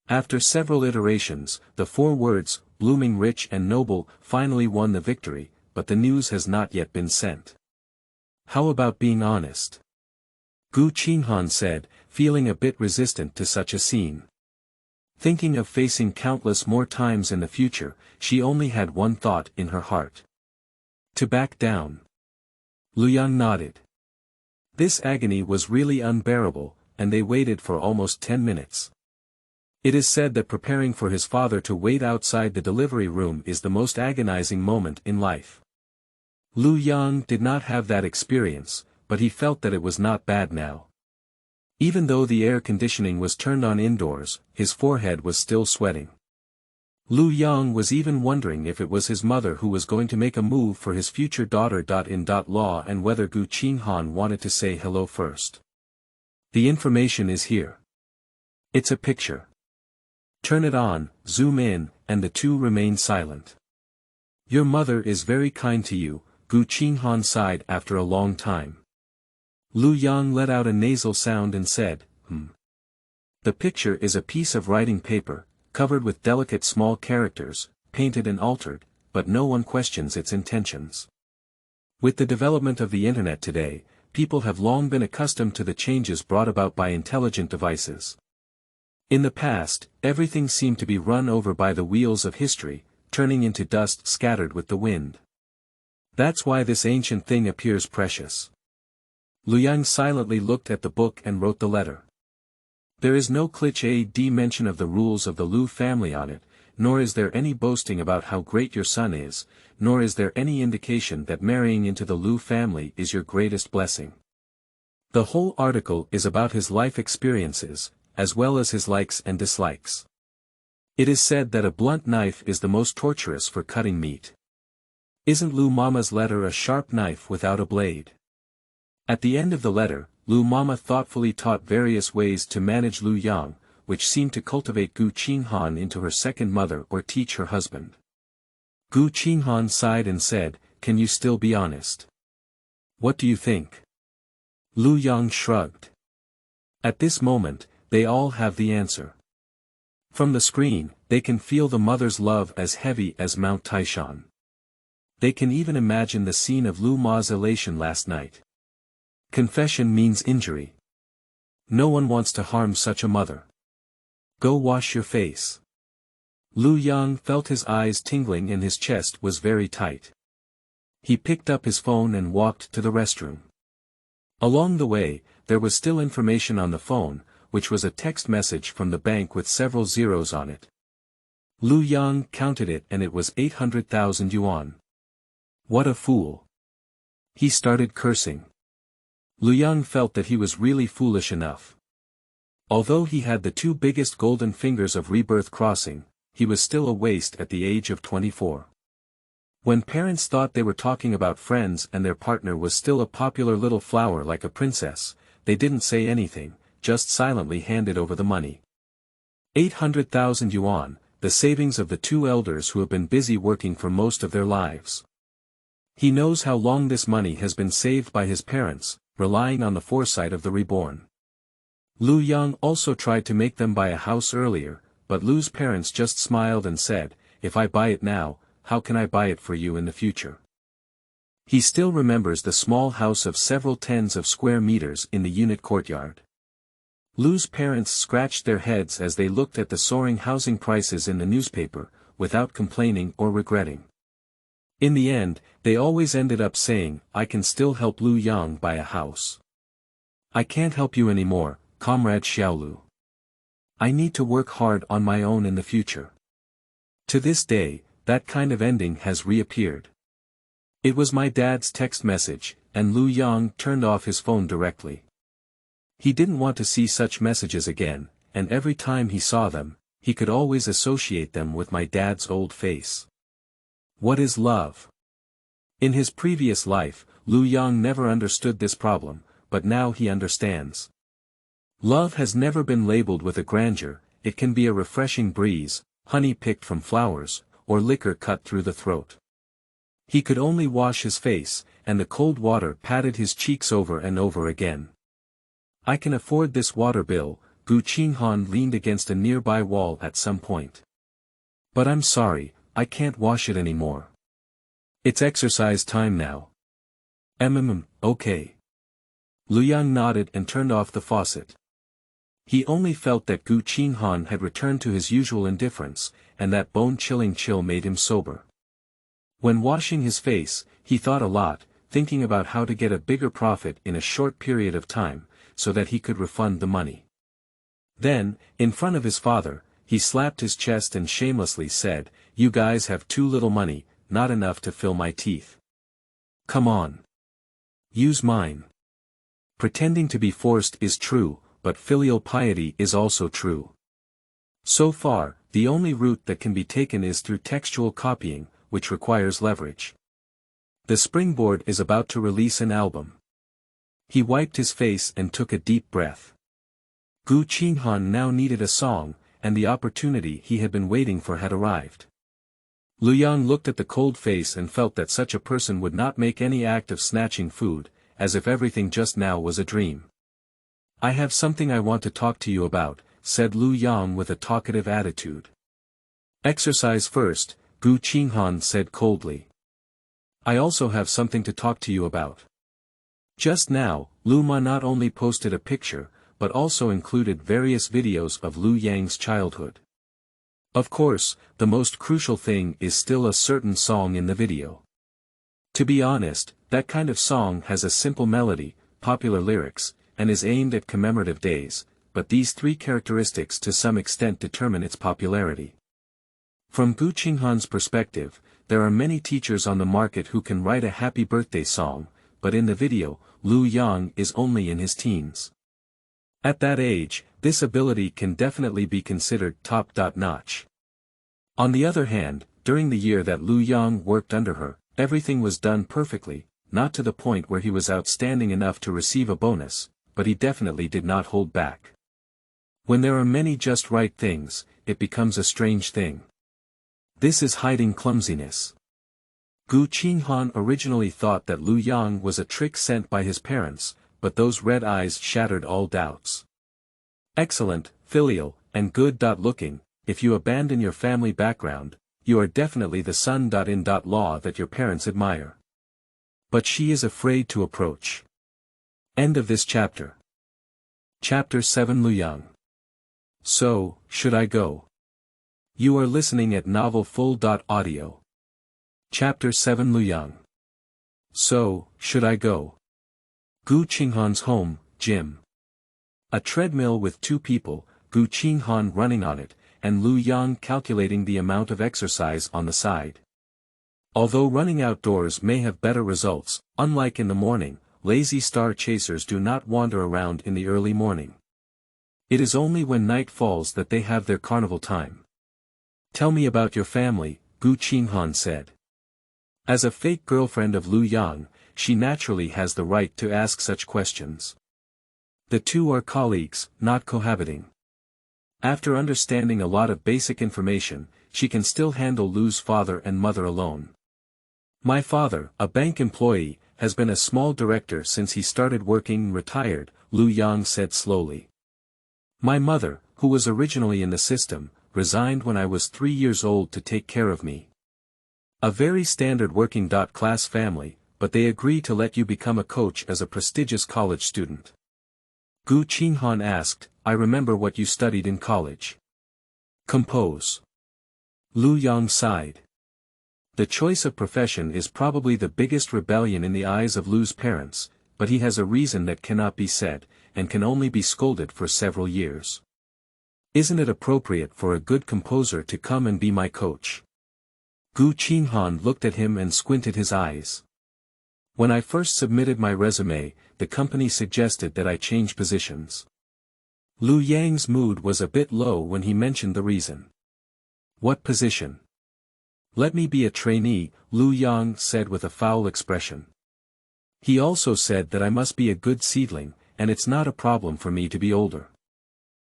After several iterations, the 4 words, Blooming Rich and Noble, finally won the victory, but the news has not yet been sent. How about being honest? Gu Qinghan said, feeling a bit resistant to such a scene. Thinking of facing countless more times in the future, she only had one thought in her heart. To back down. Luyang nodded. This agony was really unbearable, and they waited for almost 10 minutes. It is said that preparing for his father to wait outside the delivery room is the most agonizing moment in life. Luyang did not have that experience, but he felt that it was not bad now. Even though the air conditioning was turned on indoors, his forehead was still sweating. Luyang was even wondering if it was his mother who was going to make a move for his future daughter-in-law and whether Gu Qinghan wanted to say hello first. The information is here. It's a picture. Turn it on, zoom in, and the two remain silent. Your mother is very kind to you, Gu Qinghan sighed after a long time. Luyang let out a nasal sound and said, The picture is a piece of writing paper, covered with delicate small characters, painted and altered, but no one questions its intentions. With the development of the internet today, people have long been accustomed to the changes brought about by intelligent devices. In the past, everything seemed to be run over by the wheels of history, turning into dust scattered with the wind. That's why this ancient thing appears precious. Luyang silently looked at the book and wrote the letter. There is no cliché mention of the rules of the Lu family on it, nor is there any boasting about how great your son is, nor is there any indication that marrying into the Lu family is your greatest blessing. The whole article is about his life experiences, as well as his likes and dislikes. It is said that a blunt knife is the most torturous for cutting meat. Isn't Lu Mama's letter a sharp knife without a blade? At the end of the letter, Lu Mama thoughtfully taught various ways to manage Luyang, which seemed to cultivate Gu Qinghan into her second mother or teach her husband. Gu Qinghan sighed and said, Can you still be honest? What do you think? Luyang shrugged. At this moment, they all have the answer. From the screen, they can feel the mother's love as heavy as Mount Taishan. They can even imagine the scene of Lu Ma's elation last night. Confession means injury. No one wants to harm such a mother. Go wash your face. Luyang felt his eyes tingling and his chest was very tight. He picked up his phone and walked to the restroom. Along the way, there was still information on the phone, which was a text message from the bank with several zeros on it. Luyang counted it and it was 800,000 yuan. What a fool. He started cursing. Luyang felt that he was really foolish enough. Although he had the 2 biggest golden fingers of rebirth crossing, he was still a waste at the age of 24. When parents thought they were talking about friends and their partner was still a popular little flower like a princess, they didn't say anything, just silently handed over the money. 800,000 yuan, the savings of the two elders who have been busy working for most of their lives. He knows how long this money has been saved by his parents, relying on the foresight of the reborn. Luyang also tried to make them buy a house earlier, but Lu's parents just smiled and said, "If I buy it now, how can I buy it for you in the future?" He still remembers the small house of several tens of square meters in the unit courtyard. Lu's parents scratched their heads as they looked at the soaring housing prices in the newspaper, without complaining or regretting. In the end, they always ended up saying, "I can still help Luyang buy a house. I can't help you anymore, Comrade Xiaolu. I need to work hard on my own in the future." To this day, that kind of ending has reappeared. It was my dad's text message, and Luyang turned off his phone directly. He didn't want to see such messages again, and every time he saw them, he could always associate them with my dad's old face. What is love? In his previous life, Luyang never understood this problem, but now he understands. Love has never been labeled with a grandeur. It can be a refreshing breeze, honey picked from flowers, or liquor cut through the throat. He could only wash his face, and the cold water patted his cheeks over and over again. "I can afford this water bill," Gu Qinghan leaned against a nearby wall at some point. "But I'm sorry, I can't wash it anymore. It's exercise time now." Okay." Luyang nodded and turned off the faucet. He only felt that Gu Qinghan had returned to his usual indifference, and that bone-chilling chill made him sober. When washing his face, he thought a lot, thinking about how to get a bigger profit in a short period of time, so that he could refund the money. Then, in front of his father, he slapped his chest and shamelessly said, "You guys have too little money, not enough to fill my teeth. Come on. Use mine." Pretending to be forced is true, but filial piety is also true. So far, the only route that can be taken is through textual copying, which requires leverage. The springboard is about to release an album. He wiped his face and took a deep breath. Gu Qinghan now needed a song, and the opportunity he had been waiting for had arrived. Luyang looked at the cold face and felt that such a person would not make any act of snatching food, as if everything just now was a dream. "I have something I want to talk to you about," said Luyang with a talkative attitude. "Exercise first," Gu Qinghan said coldly. "I also have something to talk to you about." Just now, Luma not only posted a picture, but also included various videos of Luyang's childhood. Of course, the most crucial thing is still a certain song in the video. To be honest, that kind of song has a simple melody, popular lyrics, and is aimed at commemorative days, but these three characteristics to some extent determine its popularity. From Gu Qinghan's perspective, there are many teachers on the market who can write a happy birthday song, but in the video, Luyang is only in his teens. At that age, this ability can definitely be considered top-notch. On the other hand, during the year that Luyang worked under her, everything was done perfectly, not to the point where he was outstanding enough to receive a bonus, but he definitely did not hold back. When there are many just right things, it becomes a strange thing. This is hiding clumsiness. Gu Qinghan originally thought that Luyang was a trick sent by his parents, but those red eyes shattered all doubts. Excellent, filial, and good-looking, if you abandon your family background, you are definitely the son-in-law that your parents admire. But she is afraid to approach. End of this chapter. Chapter 7 Luyang. So, should I go? You are listening at novelfull.audio. Chapter 7 Luyang. So, should I go? Gu Qinghan's home, gym. A treadmill with two people, Gu Qinghan running on it, and Luyang calculating the amount of exercise on the side. Although running outdoors may have better results, unlike in the morning, lazy star chasers do not wander around in the early morning. It is only when night falls that they have their carnival time. "Tell me about your family," Gu Qinghan said. As a fake girlfriend of Luyang, she naturally has the right to ask such questions. The two are colleagues, not cohabiting. After understanding a lot of basic information, she can still handle Lu's father and mother alone. My father, a bank employee, has been a small director since he started working retired, Luyang said slowly. My mother, who was originally in the system, resigned when I was 3 years old to take care of me. A very standard working-class family, but they agree to let you become a coach as a prestigious college student. Gu Qinghan asked, I remember what you studied in college. Compose. Luyang sighed. The choice of profession is probably the biggest rebellion in the eyes of Lu's parents, but he has a reason that cannot be said, and can only be scolded for several years. Isn't it appropriate for a good composer to come and be my coach? Gu Qinghan looked at him and squinted his eyes. When I first submitted my resume, the company suggested that I change positions. Luyang's mood was a bit low when he mentioned the reason. What position? Let me be a trainee, Luyang said with a foul expression. He also said that I must be a good seedling, and it's not a problem for me to be older.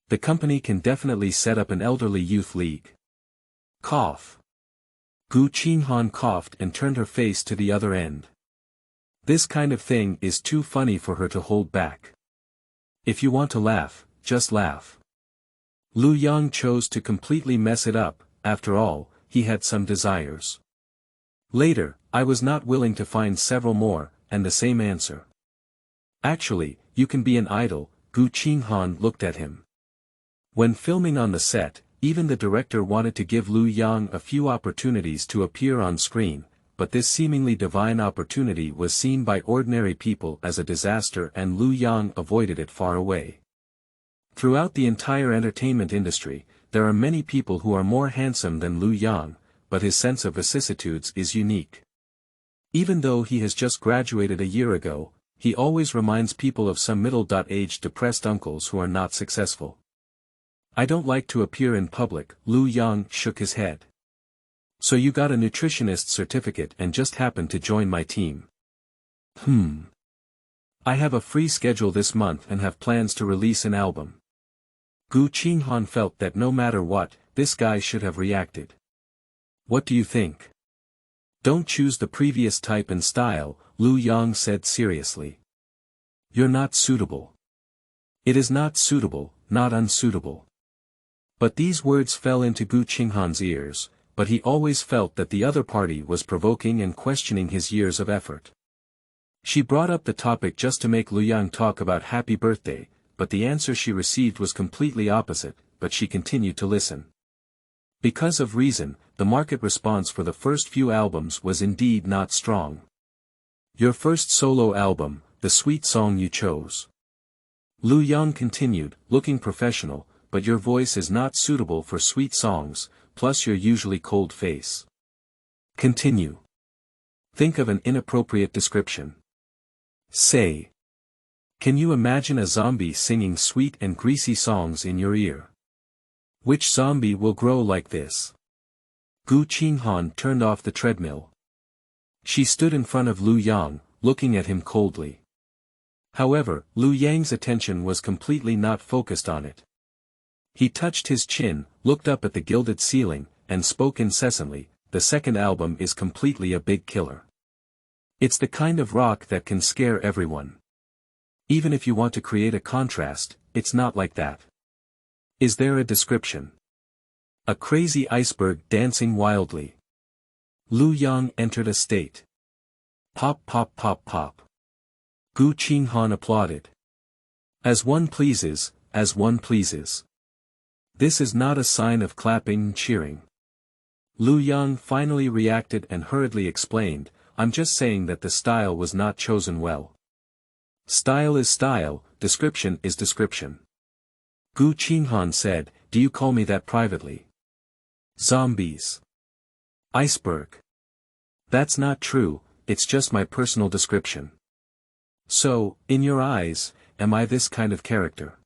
The company can definitely set up an elderly youth league. Cough. Gu Qinghan coughed and turned her face to the other end. This kind of thing is too funny for her to hold back. If you want to laugh, just laugh. Luyang chose to completely mess it up. After all, he had some desires. Later, I was not willing to find several more, and the same answer. Actually, you can be an idol, Gu Qinghan looked at him. When filming on the set, even the director wanted to give Luyang a few opportunities to appear on screen, but this seemingly divine opportunity was seen by ordinary people as a disaster and Luyang avoided it far away. Throughout the entire entertainment industry, there are many people who are more handsome than Luyang, but his sense of vicissitudes is unique. Even though he has just graduated a year ago, he always reminds people of some middle-aged depressed uncles who are not successful. I don't like to appear in public, Luyang shook his head. So you got a nutritionist certificate and just happened to join my team. I have a free schedule this month and have plans to release an album. Gu Qinghan felt that no matter what, this guy should have reacted. What do you think? Don't choose the previous type and style, Luyang said seriously. You're not suitable. It is not suitable, not unsuitable. But these words fell into Gu Qinghan's ears, but he always felt that the other party was provoking and questioning his years of effort. She brought up the topic just to make Luyang talk about happy birthday, but the answer she received was completely opposite, but she continued to listen. Because of reason, the market response for the first few albums was indeed not strong. Your first solo album, the sweet song you chose. Luyang continued, looking professional, but your voice is not suitable for sweet songs, plus your usually cold face. Continue. Think of an inappropriate description. Say. Can you imagine a zombie singing sweet and greasy songs in your ear? Which zombie will grow like this? Gu Qinghan turned off the treadmill. She stood in front of Luyang, looking at him coldly. However, Luyang's attention was completely not focused on it. He touched his chin, looked up at the gilded ceiling, and spoke incessantly, the second album is completely a big killer. It's the kind of rock that can scare everyone. Even if you want to create a contrast, it's not like that. Is there a description? A crazy iceberg dancing wildly. Luyang entered a state. Pop pop pop pop. Gu Qinghan applauded. As one pleases, as one pleases. This is not a sign of clapping and cheering. Luyang finally reacted and hurriedly explained, I'm just saying that the style was not chosen well. Style is style, description is description. Gu Qinghan said, do you call me that privately? Zombies. Iceberg. That's not true, it's just my personal description. So, in your eyes, am I this kind of character?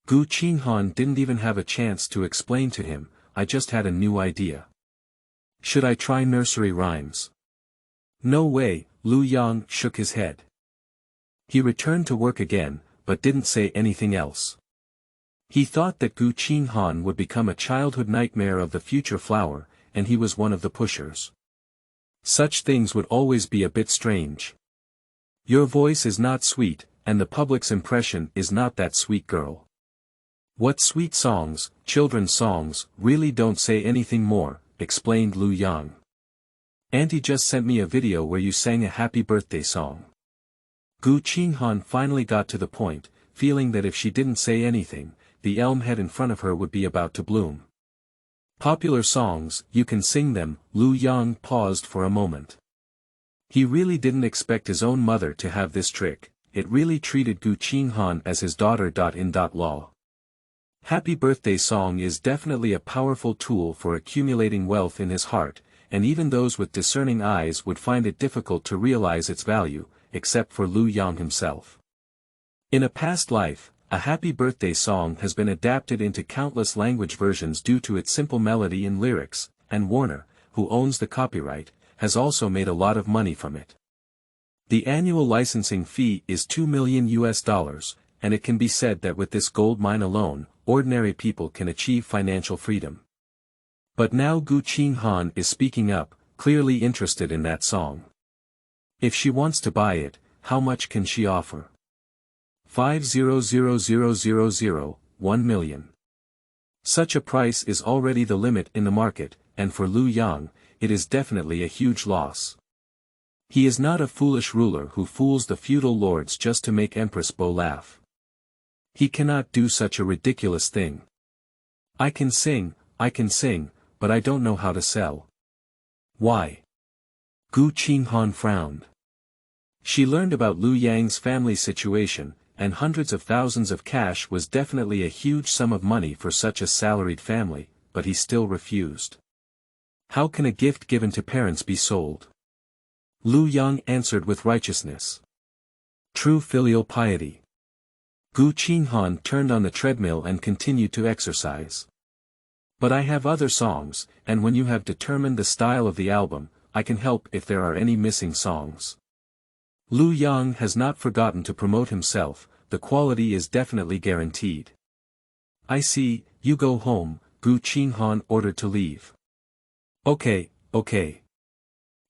Gu Qinghan didn't even have a chance to explain to him, I just had a new idea. Should I try nursery rhymes? No way, Luyang shook his head. He returned to work again, but didn't say anything else. He thought that Gu Qinghan would become a childhood nightmare of the future flower, and he was one of the pushers. Such things would always be a bit strange. Your voice is not sweet, and the public's impression is not that sweet girl. What sweet songs, children's songs, really don't say anything more, explained Luyang. Auntie just sent me a video where you sang a happy birthday song. Gu Qinghan finally got to the point, feeling that if she didn't say anything, the elm head in front of her would be about to bloom. Popular songs, you can sing them. Luyang paused for a moment. He really didn't expect his own mother to have this trick. It really treated Gu Qinghan as his daughter. Law. Happy birthday song is definitely a powerful tool for accumulating wealth in his heart, and even those with discerning eyes would find it difficult to realize its value, except for Luyang himself. In a past life, a happy birthday song has been adapted into countless language versions due to its simple melody and lyrics, and Warner, who owns the copyright, has also made a lot of money from it. The annual licensing fee is $2 million, and it can be said that with this gold mine alone, ordinary people can achieve financial freedom. But now Gu Qinghan is speaking up, clearly interested in that song. If she wants to buy it, how much can she offer? 500,000, 1 million. Such a price is already the limit in the market, and for Luyang, it is definitely a huge loss. He is not a foolish ruler who fools the feudal lords just to make Empress Bo laugh. He cannot do such a ridiculous thing. I can sing, but I don't know how to sell. Why? Gu Qinghan frowned. She learned about Luyang's family situation, and hundreds of thousands of cash was definitely a huge sum of money for such a salaried family, but he still refused. How can a gift given to parents be sold? Luyang answered with righteousness. True filial piety. Gu Qinghan turned on the treadmill and continued to exercise. But I have other songs, and when you have determined the style of the album, I can help if there are any missing songs. Luyang has not forgotten to promote himself, the quality is definitely guaranteed. I see, you go home, Gu Qinghan ordered to leave. Okay.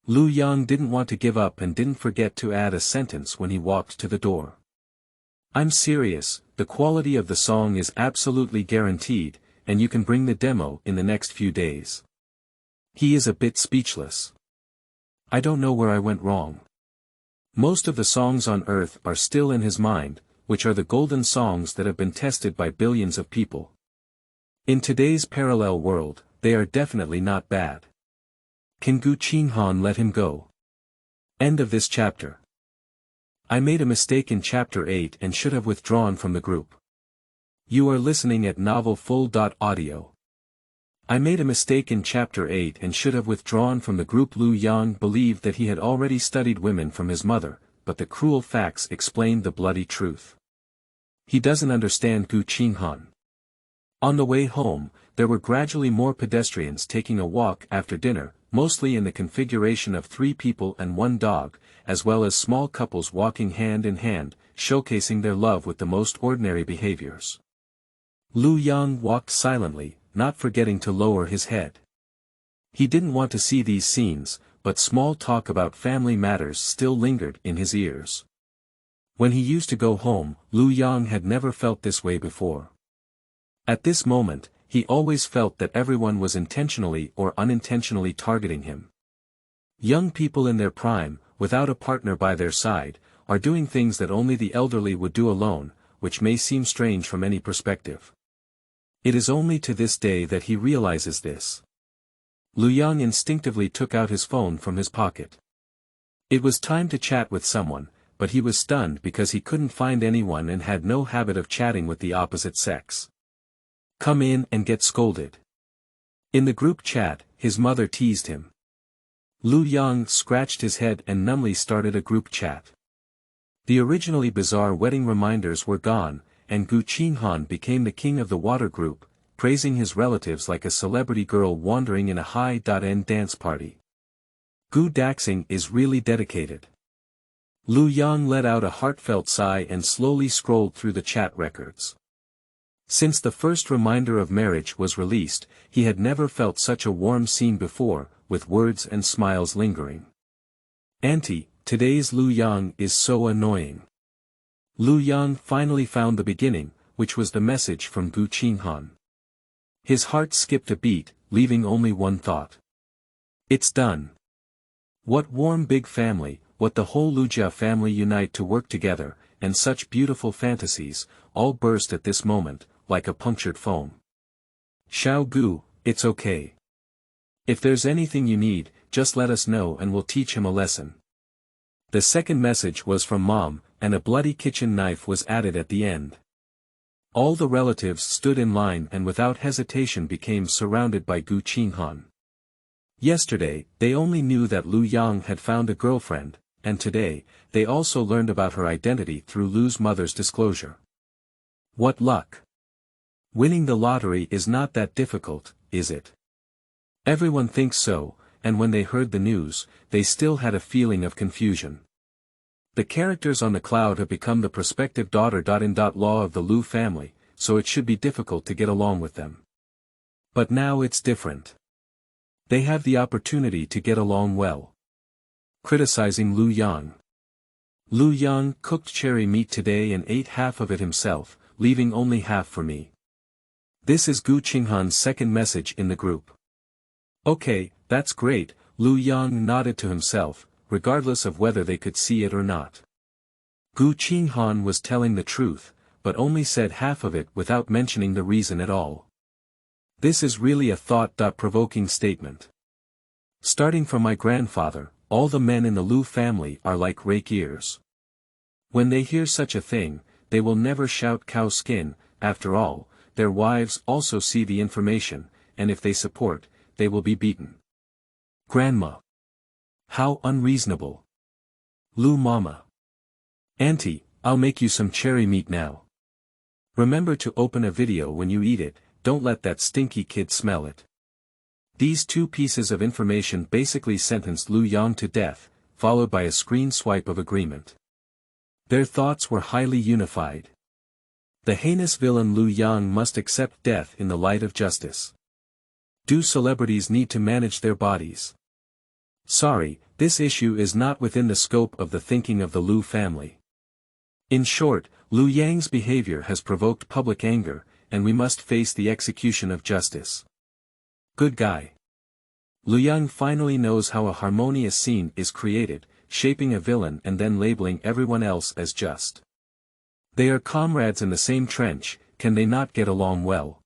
Luyang didn't want to give up and didn't forget to add a sentence when he walked to the door. I'm serious, the quality of the song is absolutely guaranteed, and you can bring the demo in the next few days. He is a bit speechless. I don't know where I went wrong. Most of the songs on earth are still in his mind, which are the golden songs that have been tested by billions of people. In today's parallel world, they are definitely not bad. Can Gu Qinghan let him go? End of this chapter. I made a mistake in chapter 8 and should have withdrawn from the group. You are listening at novelfull.audio. I made a mistake in chapter 8 and should have withdrawn from the group. Luyang believed that he had already studied women from his mother, but the cruel facts explained the bloody truth. He doesn't understand Gu Qinghan. On the way home, there were gradually more pedestrians taking a walk after dinner, mostly in the configuration of 3 people and 1 dog, as well as small couples walking hand in hand, showcasing their love with the most ordinary behaviors. Luyang walked silently, not forgetting to lower his head. He didn't want to see these scenes, but small talk about family matters still lingered in his ears. When he used to go home, Luyang had never felt this way before. At this moment, he always felt that everyone was intentionally or unintentionally targeting him. Young people in their prime, without a partner by their side, are doing things that only the elderly would do alone, which may seem strange from any perspective. It is only to this day that he realizes this. Luyang instinctively took out his phone from his pocket. It was time to chat with someone, but he was stunned because he couldn't find anyone and had no habit of chatting with the opposite sex. Come in and get scolded. In the group chat, his mother teased him. Luyang scratched his head and numbly started a group chat. The originally bizarre wedding reminders were gone, and Gu Qinghan became the king of the water group, praising his relatives like a celebrity girl wandering in a high-end dance party. Gu Daxing is really dedicated. Luyang let out a heartfelt sigh and slowly scrolled through the chat records. Since the first reminder of marriage was released, he had never felt such a warm scene before, with words and smiles lingering. "Auntie, today's Luyang is so annoying." Luyang finally found the beginning, which was the message from Gu Qinghan. His heart skipped a beat, leaving only one thought. It's done. What warm big family, what the whole Lujia family unite to work together, and such beautiful fantasies, all burst at this moment, like a punctured foam. "Xiao Gu, it's okay. If there's anything you need, just let us know and we'll teach him a lesson." The second message was from Mom, and a bloody kitchen knife was added at the end. All the relatives stood in line and without hesitation became surrounded by Gu Qinghan. Yesterday, they only knew that Luyang had found a girlfriend, and today, they also learned about her identity through Lu's mother's disclosure. What luck! Winning the lottery is not that difficult, is it? Everyone thinks so, and when they heard the news, they still had a feeling of confusion. The characters on the cloud have become the prospective daughter-in-law of the Lu family, so it should be difficult to get along with them. But now it's different. They have the opportunity to get along well. Criticizing Luyang. "Luyang cooked cherry meat today and ate half of it himself, leaving only half for me." This is Gu Qinghan's second message in the group. "Okay, that's great," Luyang nodded to himself, regardless of whether they could see it or not. Gu Qinghan was telling the truth, but only said half of it without mentioning the reason at all. This is really a thought-provoking statement. Starting from my grandfather, all the men in the Lu family are like rake ears. When they hear such a thing, they will never shout cow skin. After all, their wives also see the information, and if they support, they will be beaten. Grandma. How unreasonable. Lu Mama. Auntie, I'll make you some cherry meat now. Remember to open a video when you eat it, don't let that stinky kid smell it. These two pieces of information basically sentenced Luyang to death, followed by a screen swipe of agreement. Their thoughts were highly unified. The heinous villain Luyang must accept death in the light of justice. Do celebrities need to manage their bodies? Sorry, this issue is not within the scope of the thinking of the Lu family. In short, Luyang's behavior has provoked public anger, and we must face the execution of justice. Good guy. Luyang finally knows how a harmonious scene is created, shaping a villain and then labeling everyone else as just. They are comrades in the same trench, can they not get along well?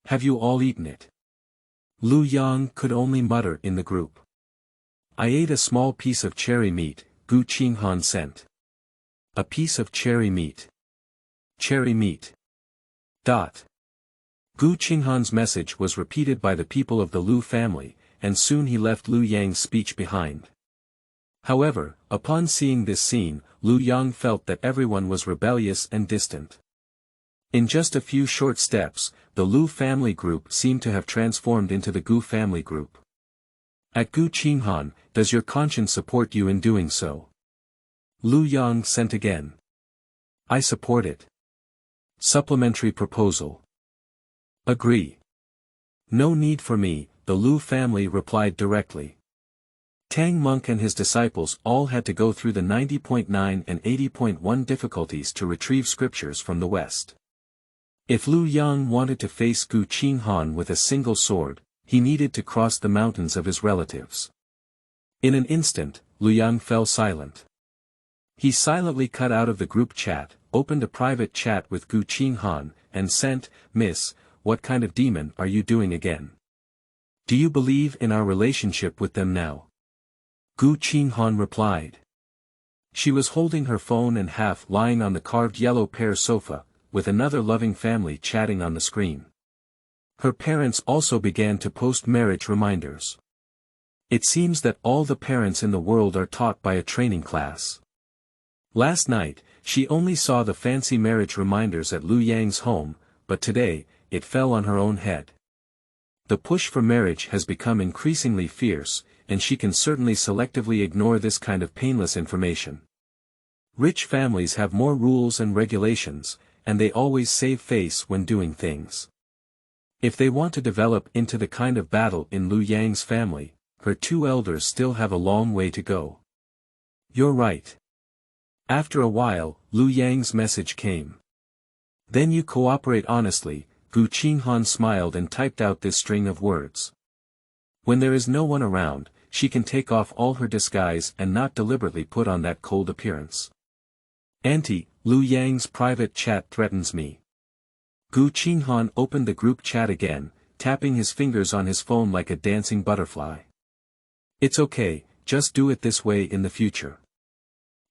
Have you all eaten it? Luyang could only mutter in the group. I ate a small piece of cherry meat, Gu Qinghan sent. A piece of cherry meat. Cherry meat. Gu Qinghan's message was repeated by the people of the Lu family, and soon he left Luyang's speech behind. However, upon seeing this scene, Luyang felt that everyone was rebellious and distant. In just a few short steps, the Lu family group seemed to have transformed into the Gu family group. At Gu Qinghan, does your conscience support you in doing so? Luyang sent again. I support it. Supplementary proposal. Agree. No need for me, the Lu family replied directly. Tang Monk and his disciples all had to go through the 90.9 and 80.1 difficulties to retrieve scriptures from the West. If Luyang wanted to face Gu Qinghan with a single sword, he needed to cross the mountains of his relatives. In an instant, Luyang fell silent. He silently cut out of the group chat, opened a private chat with Gu Qinghan, and sent, Miss, what kind of demon are you doing again? Do you believe in our relationship with them now? Gu Qinghan replied. She was holding her phone and half lying on the carved yellow pear sofa, with another loving family chatting on the screen. Her parents also began to post marriage reminders. It seems that all the parents in the world are taught by a training class. Last night, she only saw the fancy marriage reminders at Luyang's home, but today, it fell on her own head. The push for marriage has become increasingly fierce, and she can certainly selectively ignore this kind of painless information. Rich families have more rules and regulations, and they always save face when doing things. If they want to develop into the kind of battle in Luyang's family, her two elders still have a long way to go. You're right. After a while, Luyang's message came. Then you cooperate honestly. Gu Qinghan smiled and typed out this string of words. When there is no one around, she can take off all her disguise and not deliberately put on that cold appearance. Auntie, Luyang's private chat threatens me. Gu Qinghan opened the group chat again, tapping his fingers on his phone like a dancing butterfly. It's okay, just do it this way in the future.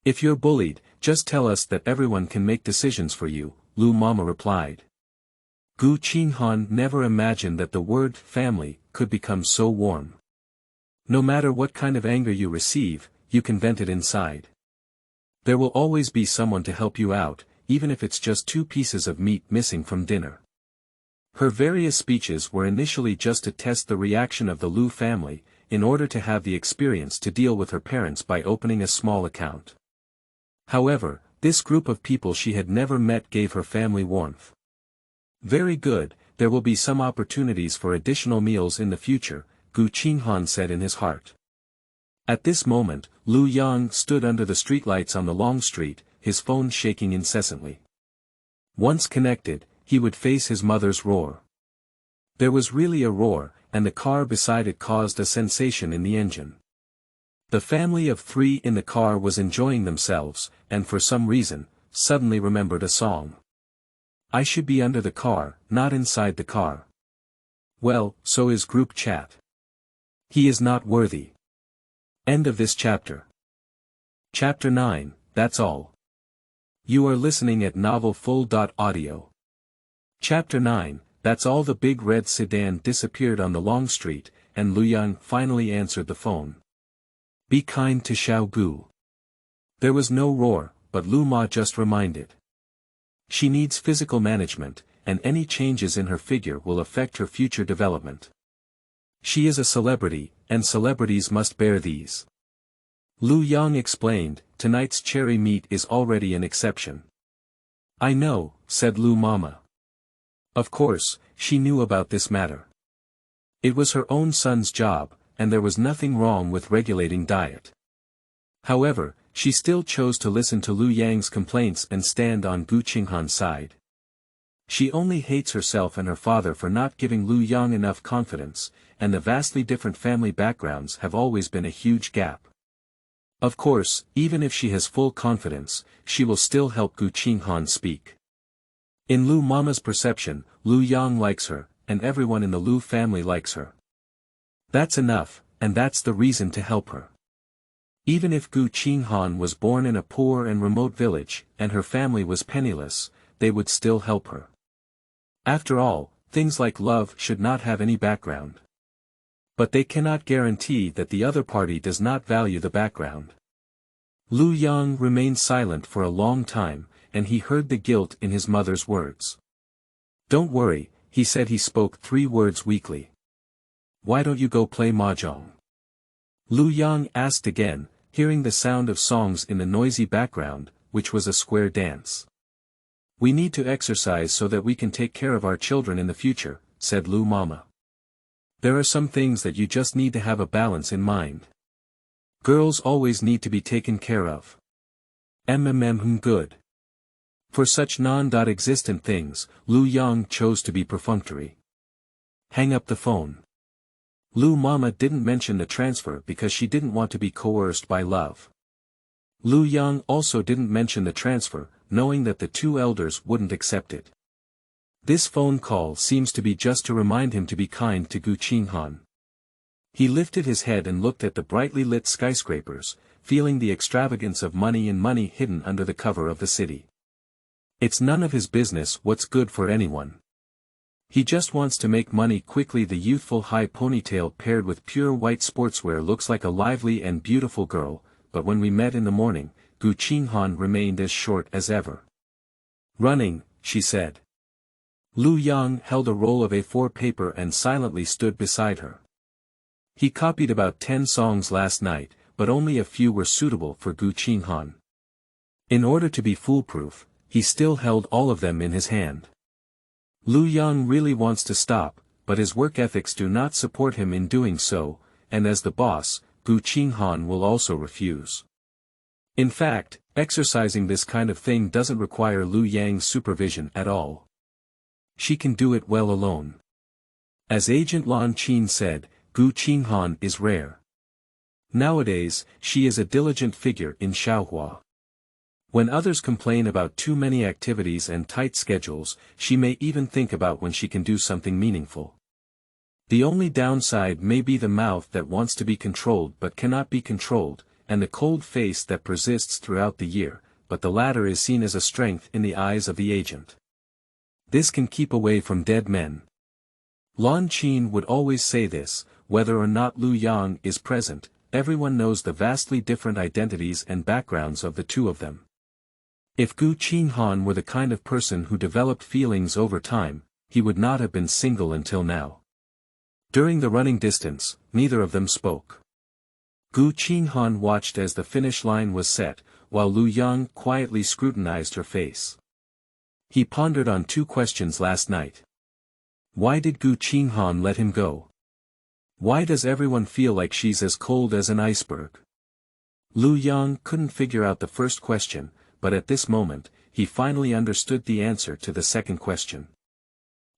If you're bullied, just tell us that everyone can make decisions for you, Lu Mama replied. Gu Qinghan never imagined that the word family could become so warm. No matter what kind of anger you receive, you can vent it inside. There will always be someone to help you out, even if it's just 2 pieces of meat missing from dinner. Her various speeches were initially just to test the reaction of the Lu family, in order to have the experience to deal with her parents by opening a small account. However, this group of people she had never met gave her family warmth. Very good, there will be some opportunities for additional meals in the future, Gu Qinghan said in his heart. At this moment, Luyang stood under the streetlights on the long street, his phone shaking incessantly. Once connected, he would face his mother's roar. There was really a roar, and the car beside it caused a sensation in the engine. The family of 3 in the car was enjoying themselves, and for some reason, suddenly remembered a song. I should be under the car, not inside the car. Well, so is group chat. He is not worthy. End of this chapter. Chapter 9, that's all. You are listening at novelfull.audio. Chapter 9, that's all. The big red sedan disappeared on the long street, and Luyang finally answered the phone. Be kind to Xiao Gu. There was no roar, but Lu Ma just reminded. She needs physical management, and any changes in her figure will affect her future development. She is a celebrity, and celebrities must bear these. Luyang explained, tonight's cherry meat is already an exception. I know, said Lu Mama. Of course, she knew about this matter. It was her own son's job, and there was nothing wrong with regulating diet. However, she still chose to listen to Luyang's complaints and stand on Gu Qinghan's side. She only hates herself and her father for not giving Luyang enough confidence, and the vastly different family backgrounds have always been a huge gap. Of course, even if she has full confidence, she will still help Gu Qinghan speak. In Lu Mama's perception, Luyang likes her, and everyone in the Lu family likes her. That's enough, and that's the reason to help her. Even if Gu Qinghan was born in a poor and remote village, and her family was penniless, they would still help her. After all, things like love should not have any background. But they cannot guarantee that the other party does not value the background. Luyang remained silent for a long time, and he heard the guilt in his mother's words. Don't worry, he said. He spoke 3 words weakly. Why don't you go play mahjong? Luyang asked again, hearing the sound of songs in the noisy background, which was a square dance. We need to exercise so that we can take care of our children in the future, said Lu Mama. There are some things that you just need to have a balance in mind. Girls always need to be taken care of. Good. For such non-existent things, Luyang chose to be perfunctory. Hang up the phone. Lu Mama didn't mention the transfer because she didn't want to be coerced by love. Luyang also didn't mention the transfer, knowing that the 2 elders wouldn't accept it. This phone call seems to be just to remind him to be kind to Gu Qinghan. He lifted his head and looked at the brightly lit skyscrapers, feeling the extravagance of money and money hidden under the cover of the city. It's none of his business what's good for anyone. He just wants to make money quickly. The youthful high ponytail paired with pure white sportswear looks like a lively and beautiful girl, but when we met in the morning, Gu Qinghan remained as short as ever. Running, she said. Luyang held a roll of A4 paper and silently stood beside her. He copied about 10 songs last night, but only a few were suitable for Gu Qinghan. In order to be foolproof, he still held all of them in his hand. Luyang really wants to stop, but his work ethics do not support him in doing so, and as the boss, Gu Qinghan will also refuse. In fact, exercising this kind of thing doesn't require Luyang's supervision at all. She can do it well alone. As Agent Lan Qin said, Gu Qinghan is rare. Nowadays, she is a diligent figure in Xiaohua. When others complain about too many activities and tight schedules, she may even think about when she can do something meaningful. The only downside may be the mouth that wants to be controlled but cannot be controlled, and the cold face that persists throughout the year, but the latter is seen as a strength in the eyes of the agent. This can keep away from dead men. Lan Qin would always say this, whether or not Luyang is present, everyone knows the vastly different identities and backgrounds of the two of them. If Gu Qinghan were the kind of person who developed feelings over time, he would not have been single until now. During the running distance, neither of them spoke. Gu Qinghan watched as the finish line was set, while Luyang quietly scrutinized her face. He pondered on two questions last night. Why did Gu Qinghan let him go? Why does everyone feel like she's as cold as an iceberg? Luyang couldn't figure out the first question, but at this moment, he finally understood the answer to the second question.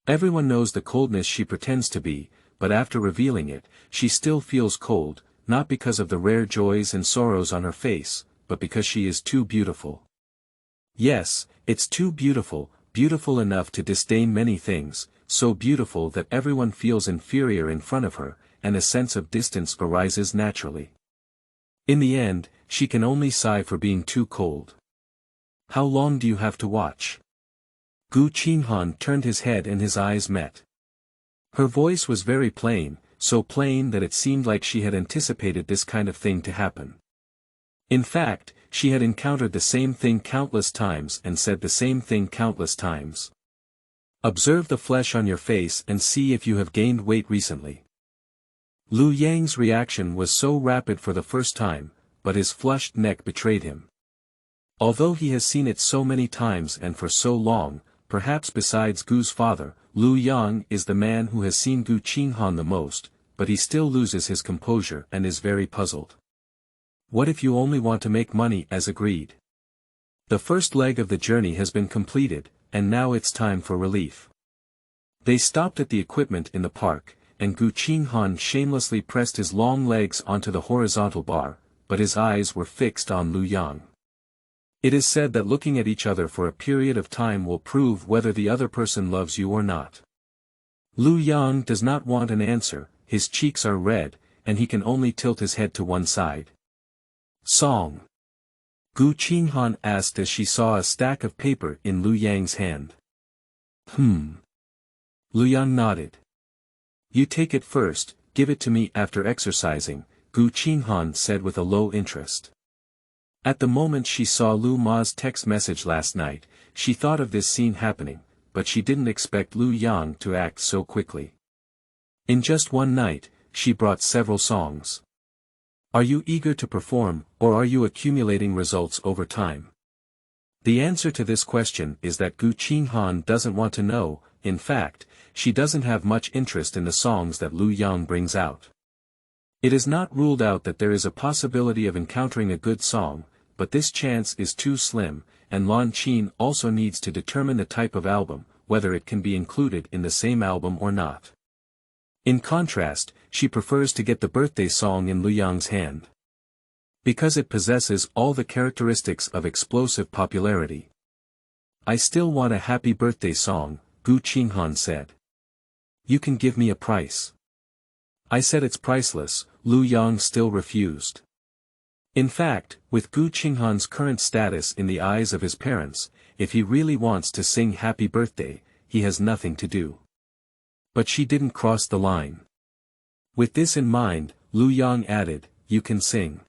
Everyone knows the coldness she pretends to be, but after revealing it, she still feels cold, not because of the rare joys and sorrows on her face, but because she is too beautiful. Yes, it's too beautiful, beautiful enough to disdain many things, so beautiful that everyone feels inferior in front of her, and a sense of distance arises naturally. In the end, she can only sigh for being too cold. How long do you have to watch? Gu Qinghan turned his head and his eyes met. Her voice was very plain, so plain that it seemed like she had anticipated this kind of thing to happen. In fact, she had encountered the same thing countless times and said the same thing countless times. Observe the flesh on your face and see if you have gained weight recently. Luyang's reaction was so rapid for the first time, but his flushed neck betrayed him. Although he has seen it so many times and for so long, perhaps besides Gu's father, Luyang is the man who has seen Gu Qinghan the most, but he still loses his composure and is very puzzled. What if you only want to make money as agreed? The first leg of the journey has been completed, and now it's time for relief. They stopped at the equipment in the park, and Gu Qinghan shamelessly pressed his long legs onto the horizontal bar, but his eyes were fixed on Luyang. It is said that looking at each other for a period of time will prove whether the other person loves you or not. Luyang does not want an answer, his cheeks are red, and he can only tilt his head to one side. Song. Gu Qinghan asked as she saw a stack of paper in Luyang's hand. Luyang nodded. You take it first, give it to me after exercising, Gu Qinghan said with a low interest. At the moment she saw Lu Ma's text message last night, she thought of this scene happening, but she didn't expect Luyang to act so quickly. In just one night, she brought several songs. Are you eager to perform, or are you accumulating results over time? The answer to this question is that Gu Qinghan doesn't want to know. In fact, she doesn't have much interest in the songs that Luyang brings out. It is not ruled out that there is a possibility of encountering a good song, but this chance is too slim, and Lan Qin also needs to determine the type of album, whether it can be included in the same album or not. In contrast, she prefers to get the birthday song in Luyang's hand. Because it possesses all the characteristics of explosive popularity. I still want a happy birthday song, Gu Qinghan said. You can give me a price. I said it's priceless, Luyang still refused. In fact, with Gu Qinghan's current status in the eyes of his parents, if he really wants to sing Happy Birthday, he has nothing to do. But she didn't cross the line. With this in mind, Luyang added, you can sing.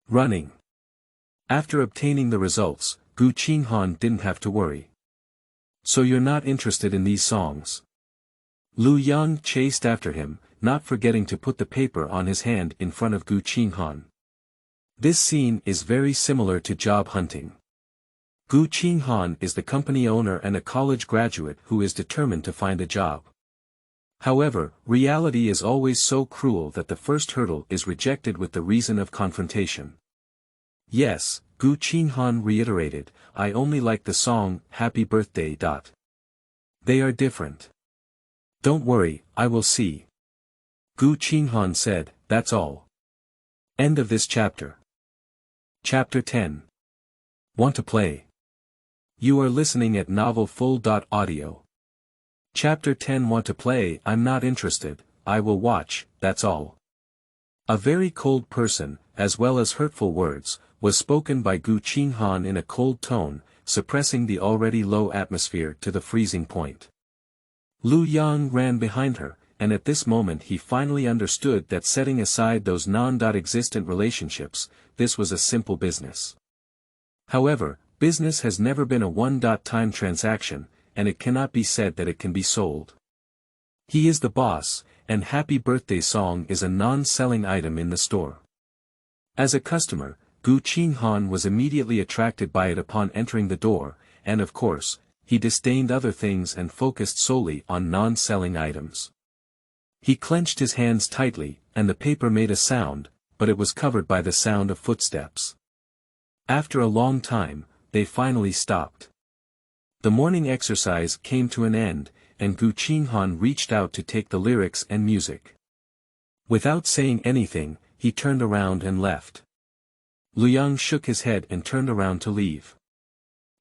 Running. After obtaining the results, Gu Qinghan didn't have to worry. So you're not interested in these songs? Luyang chased after him, not forgetting to put the paper on his hand in front of Gu Qinghan. This scene is very similar to job hunting. Gu Qinghan is the company owner and a college graduate who is determined to find a job. However, reality is always so cruel that the first hurdle is rejected with the reason of confrontation. Yes, Gu Qinghan reiterated, I only like the song, Happy Birthday. They are different. Don't worry, I will see. Gu Qinghan said, that's all. End of this chapter. Chapter 10. Want to play? You are listening at novelfull.audio. Chapter 10. Want to play? I'm not interested, I will watch, that's all. A very cold person, as well as hurtful words, was spoken by Gu Qinghan in a cold tone, suppressing the already low atmosphere to the freezing point. Luyang ran behind her, and at this moment he finally understood that setting aside those non-existent relationships, this was a simple business. However, business has never been a one-time transaction, and it cannot be said that it can be sold. He is the boss, and Happy Birthday song is a non-selling item in the store. As a customer, Gu Qinghan was immediately attracted by it upon entering the door, and of course, he disdained other things and focused solely on non-selling items. He clenched his hands tightly, and the paper made a sound, but it was covered by the sound of footsteps. After a long time, they finally stopped. The morning exercise came to an end, and Gu Qinghan reached out to take the lyrics and music. Without saying anything, he turned around and left. Luyang shook his head and turned around to leave.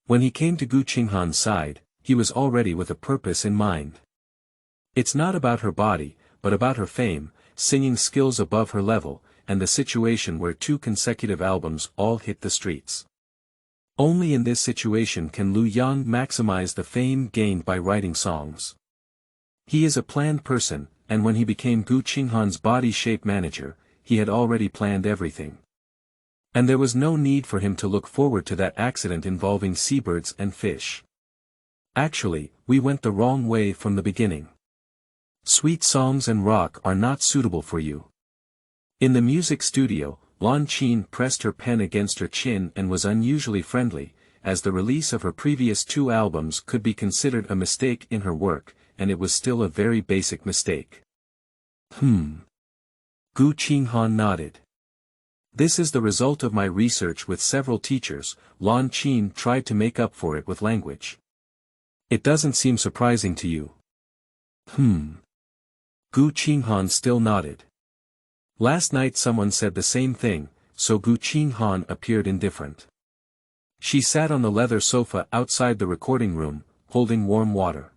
When he came to Gu Qinghan's side, he was already with a purpose in mind. It's not about her body, but about her fame, singing skills above her level, and the situation where 2 consecutive albums all hit the streets. Only in this situation can Luyang maximize the fame gained by writing songs. He is a planned person, and when he became Gu Qinghan's body shape manager, he had already planned everything. And there was no need for him to look forward to that accident involving seabirds and fish. Actually, we went the wrong way from the beginning. Sweet songs and rock are not suitable for you. In the music studio, Lan Qin pressed her pen against her chin and was unusually friendly, as the release of her previous 2 albums could be considered a mistake in her work, and it was still a very basic mistake. Gu Qinghan nodded. This is the result of my research with several teachers. Lan Qin tried to make up for it with language. It doesn't seem surprising to you. Gu Qinghan still nodded. Last night someone said the same thing, so Gu Qinghan appeared indifferent. She sat on the leather sofa outside the recording room, holding warm water.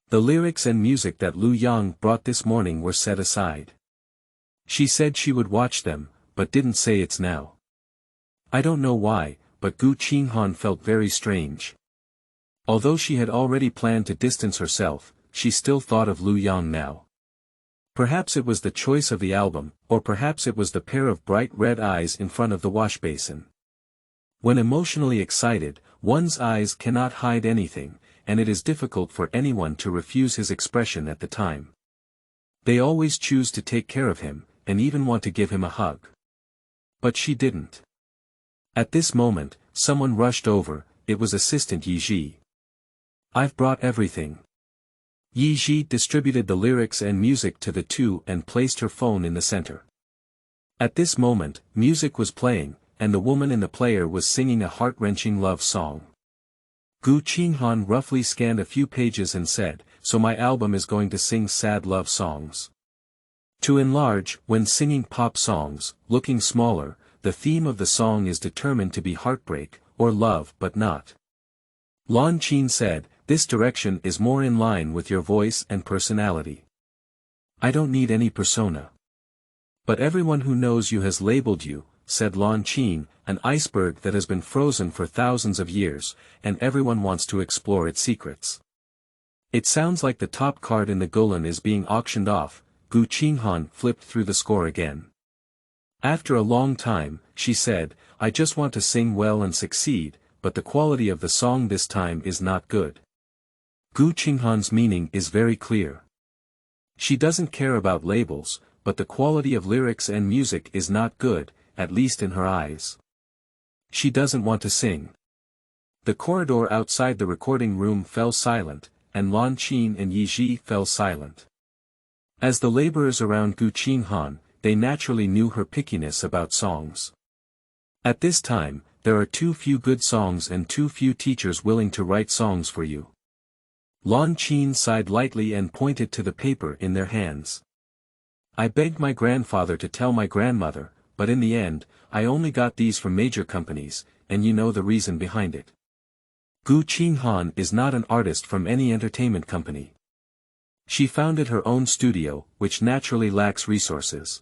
The lyrics and music that Luyang brought this morning were set aside. She said she would watch them, but didn't say it's now. I don't know why, but Gu Qinghan felt very strange. Although she had already planned to distance herself, she still thought of Luyang now. Perhaps it was the choice of the album, or perhaps it was the pair of bright red eyes in front of the wash basin. When emotionally excited, one's eyes cannot hide anything, and it is difficult for anyone to refuse his expression at the time. They always choose to take care of him, and even want to give him a hug. But she didn't. At this moment, someone rushed over. It was Assistant Yiji. I've brought everything. Yiji distributed the lyrics and music to the 2 and placed her phone in the center. At this moment, music was playing, and the woman in the player was singing a heart-wrenching love song. Gu Qinghan roughly scanned a few pages and said, so my album is going to sing sad love songs. To enlarge, when singing pop songs, looking smaller, the theme of the song is determined to be heartbreak, or love but not. Lan Qin said, this direction is more in line with your voice and personality. I don't need any persona. But everyone who knows you has labeled you, said Lan Qin, an iceberg that has been frozen for thousands of years, and everyone wants to explore its secrets. It sounds like the top card in the Golan is being auctioned off. Gu Qinghan flipped through the score again. After a long time, she said, I just want to sing well and succeed, but the quality of the song this time is not good. Gu Qinghan's meaning is very clear. She doesn't care about labels, but the quality of lyrics and music is not good, at least in her eyes. She doesn't want to sing. The corridor outside the recording room fell silent, and Luyang and Yizhi fell silent. As the laborers around Gu Qinghan, they naturally knew her pickiness about songs. At this time, there are too few good songs and too few teachers willing to write songs for you. Luyang sighed lightly and pointed to the paper in their hands. I begged my grandfather to tell my grandmother, but in the end, I only got these from major companies, and you know the reason behind it. Gu Qinghan is not an artist from any entertainment company. She founded her own studio, which naturally lacks resources.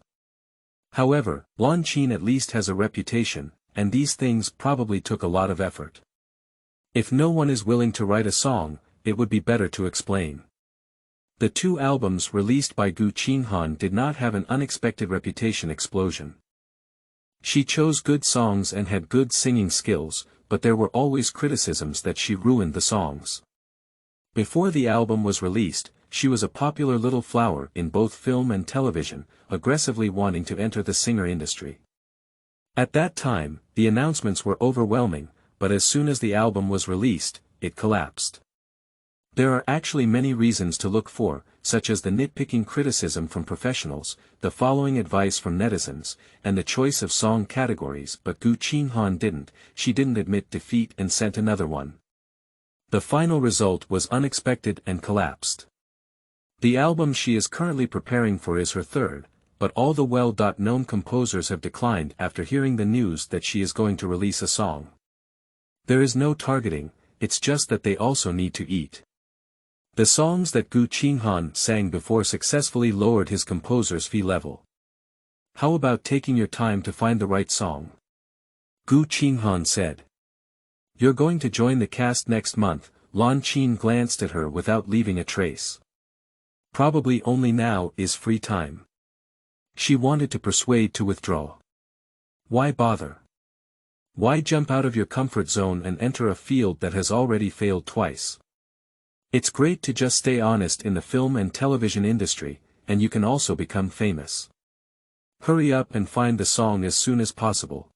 However, Luyang at least has a reputation, and these things probably took a lot of effort. If no one is willing to write a song, it would be better to explain. The 2 albums released by Gu Qinghan did not have an unexpected reputation explosion. She chose good songs and had good singing skills, but there were always criticisms that she ruined the songs. Before the album was released, she was a popular little flower in both film and television, aggressively wanting to enter the singer industry. At that time, the announcements were overwhelming, but as soon as the album was released, it collapsed. There are actually many reasons to look for, such as the nitpicking criticism from professionals, the following advice from netizens, and the choice of song categories, but Gu Qinghan didn't, she didn't admit defeat and sent another one. The final result was unexpected and collapsed. The album she is currently preparing for is her 3rd, but all the well-known composers have declined after hearing the news that she is going to release a song. There is no targeting, it's just that they also need to eat. The songs that Gu Qinghan sang before successfully lowered his composer's fee level. How about taking your time to find the right song? Gu Qinghan said. You're going to join the cast next month. Luyang glanced at her without leaving a trace. Probably only now is free time. She wanted to persuade to withdraw. Why bother? Why jump out of your comfort zone and enter a field that has already failed twice? It's great to just stay honest in the film and television industry, and you can also become famous. Hurry up and find the song as soon as possible.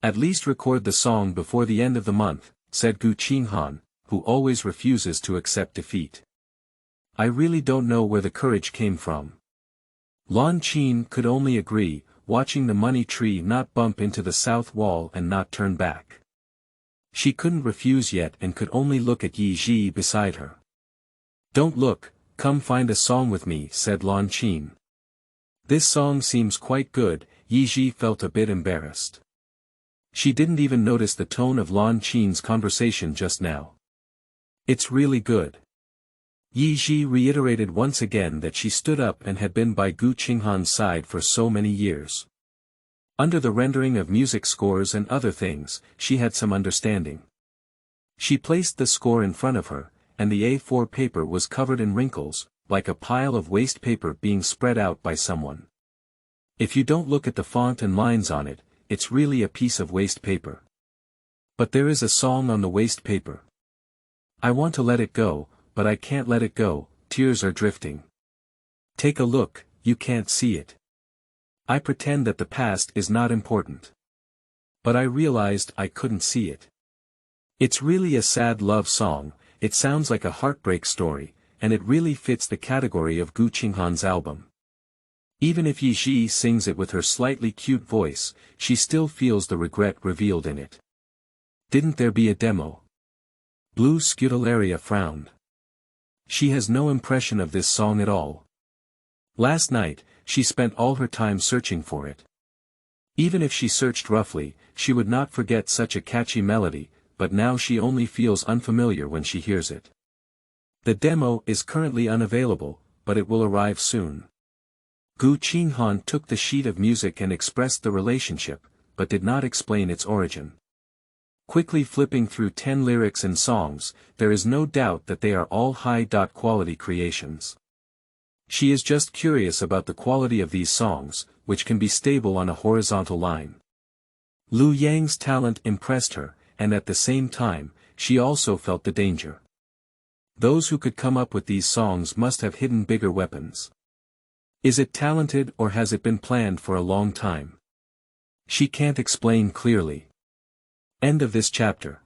At least record the song before the end of the month, said Gu Qinghan, who always refuses to accept defeat. I really don't know where the courage came from. Luyang could only agree, watching the money tree not bump into the south wall and not turn back. She couldn't refuse yet and could only look at Yizhi beside her. Don't look, come find a song with me, said Luyang. This song seems quite good. Yizhi felt a bit embarrassed. She didn't even notice the tone of Luyang's conversation just now. It's really good. Yizhi reiterated once again that she stood up and had been by Gu Qinghan's side for so many years. Under the rendering of music scores and other things, she had some understanding. She placed the score in front of her, and the A4 paper was covered in wrinkles, like a pile of waste paper being spread out by someone. If you don't look at the font and lines on it, it's really a piece of waste paper. But there is a song on the waste paper. I want to let it go, but I can't let it go, tears are drifting. Take a look, you can't see it. I pretend that the past is not important. But I realized I couldn't see it. It's really a sad love song, it sounds like a heartbreak story, and it really fits the category of Gu Qinghan's album. Even if Yizhi sings it with her slightly cute voice, she still feels the regret revealed in it. Didn't there be a demo? Blue Scutelaria frowned. She has no impression of this song at all. Last night, she spent all her time searching for it. Even if she searched roughly, she would not forget such a catchy melody, but now she only feels unfamiliar when she hears it. The demo is currently unavailable, but it will arrive soon. Gu Qinghan took the sheet of music and expressed the relationship, but did not explain its origin. Quickly flipping through 10 lyrics and songs, there is no doubt that they are all high-quality creations. She is just curious about the quality of these songs, which can be stable on a horizontal line. Luyang's talent impressed her, and at the same time, she also felt the danger. Those who could come up with these songs must have hidden bigger weapons. Is it talented or has it been planned for a long time? She can't explain clearly. End of this chapter.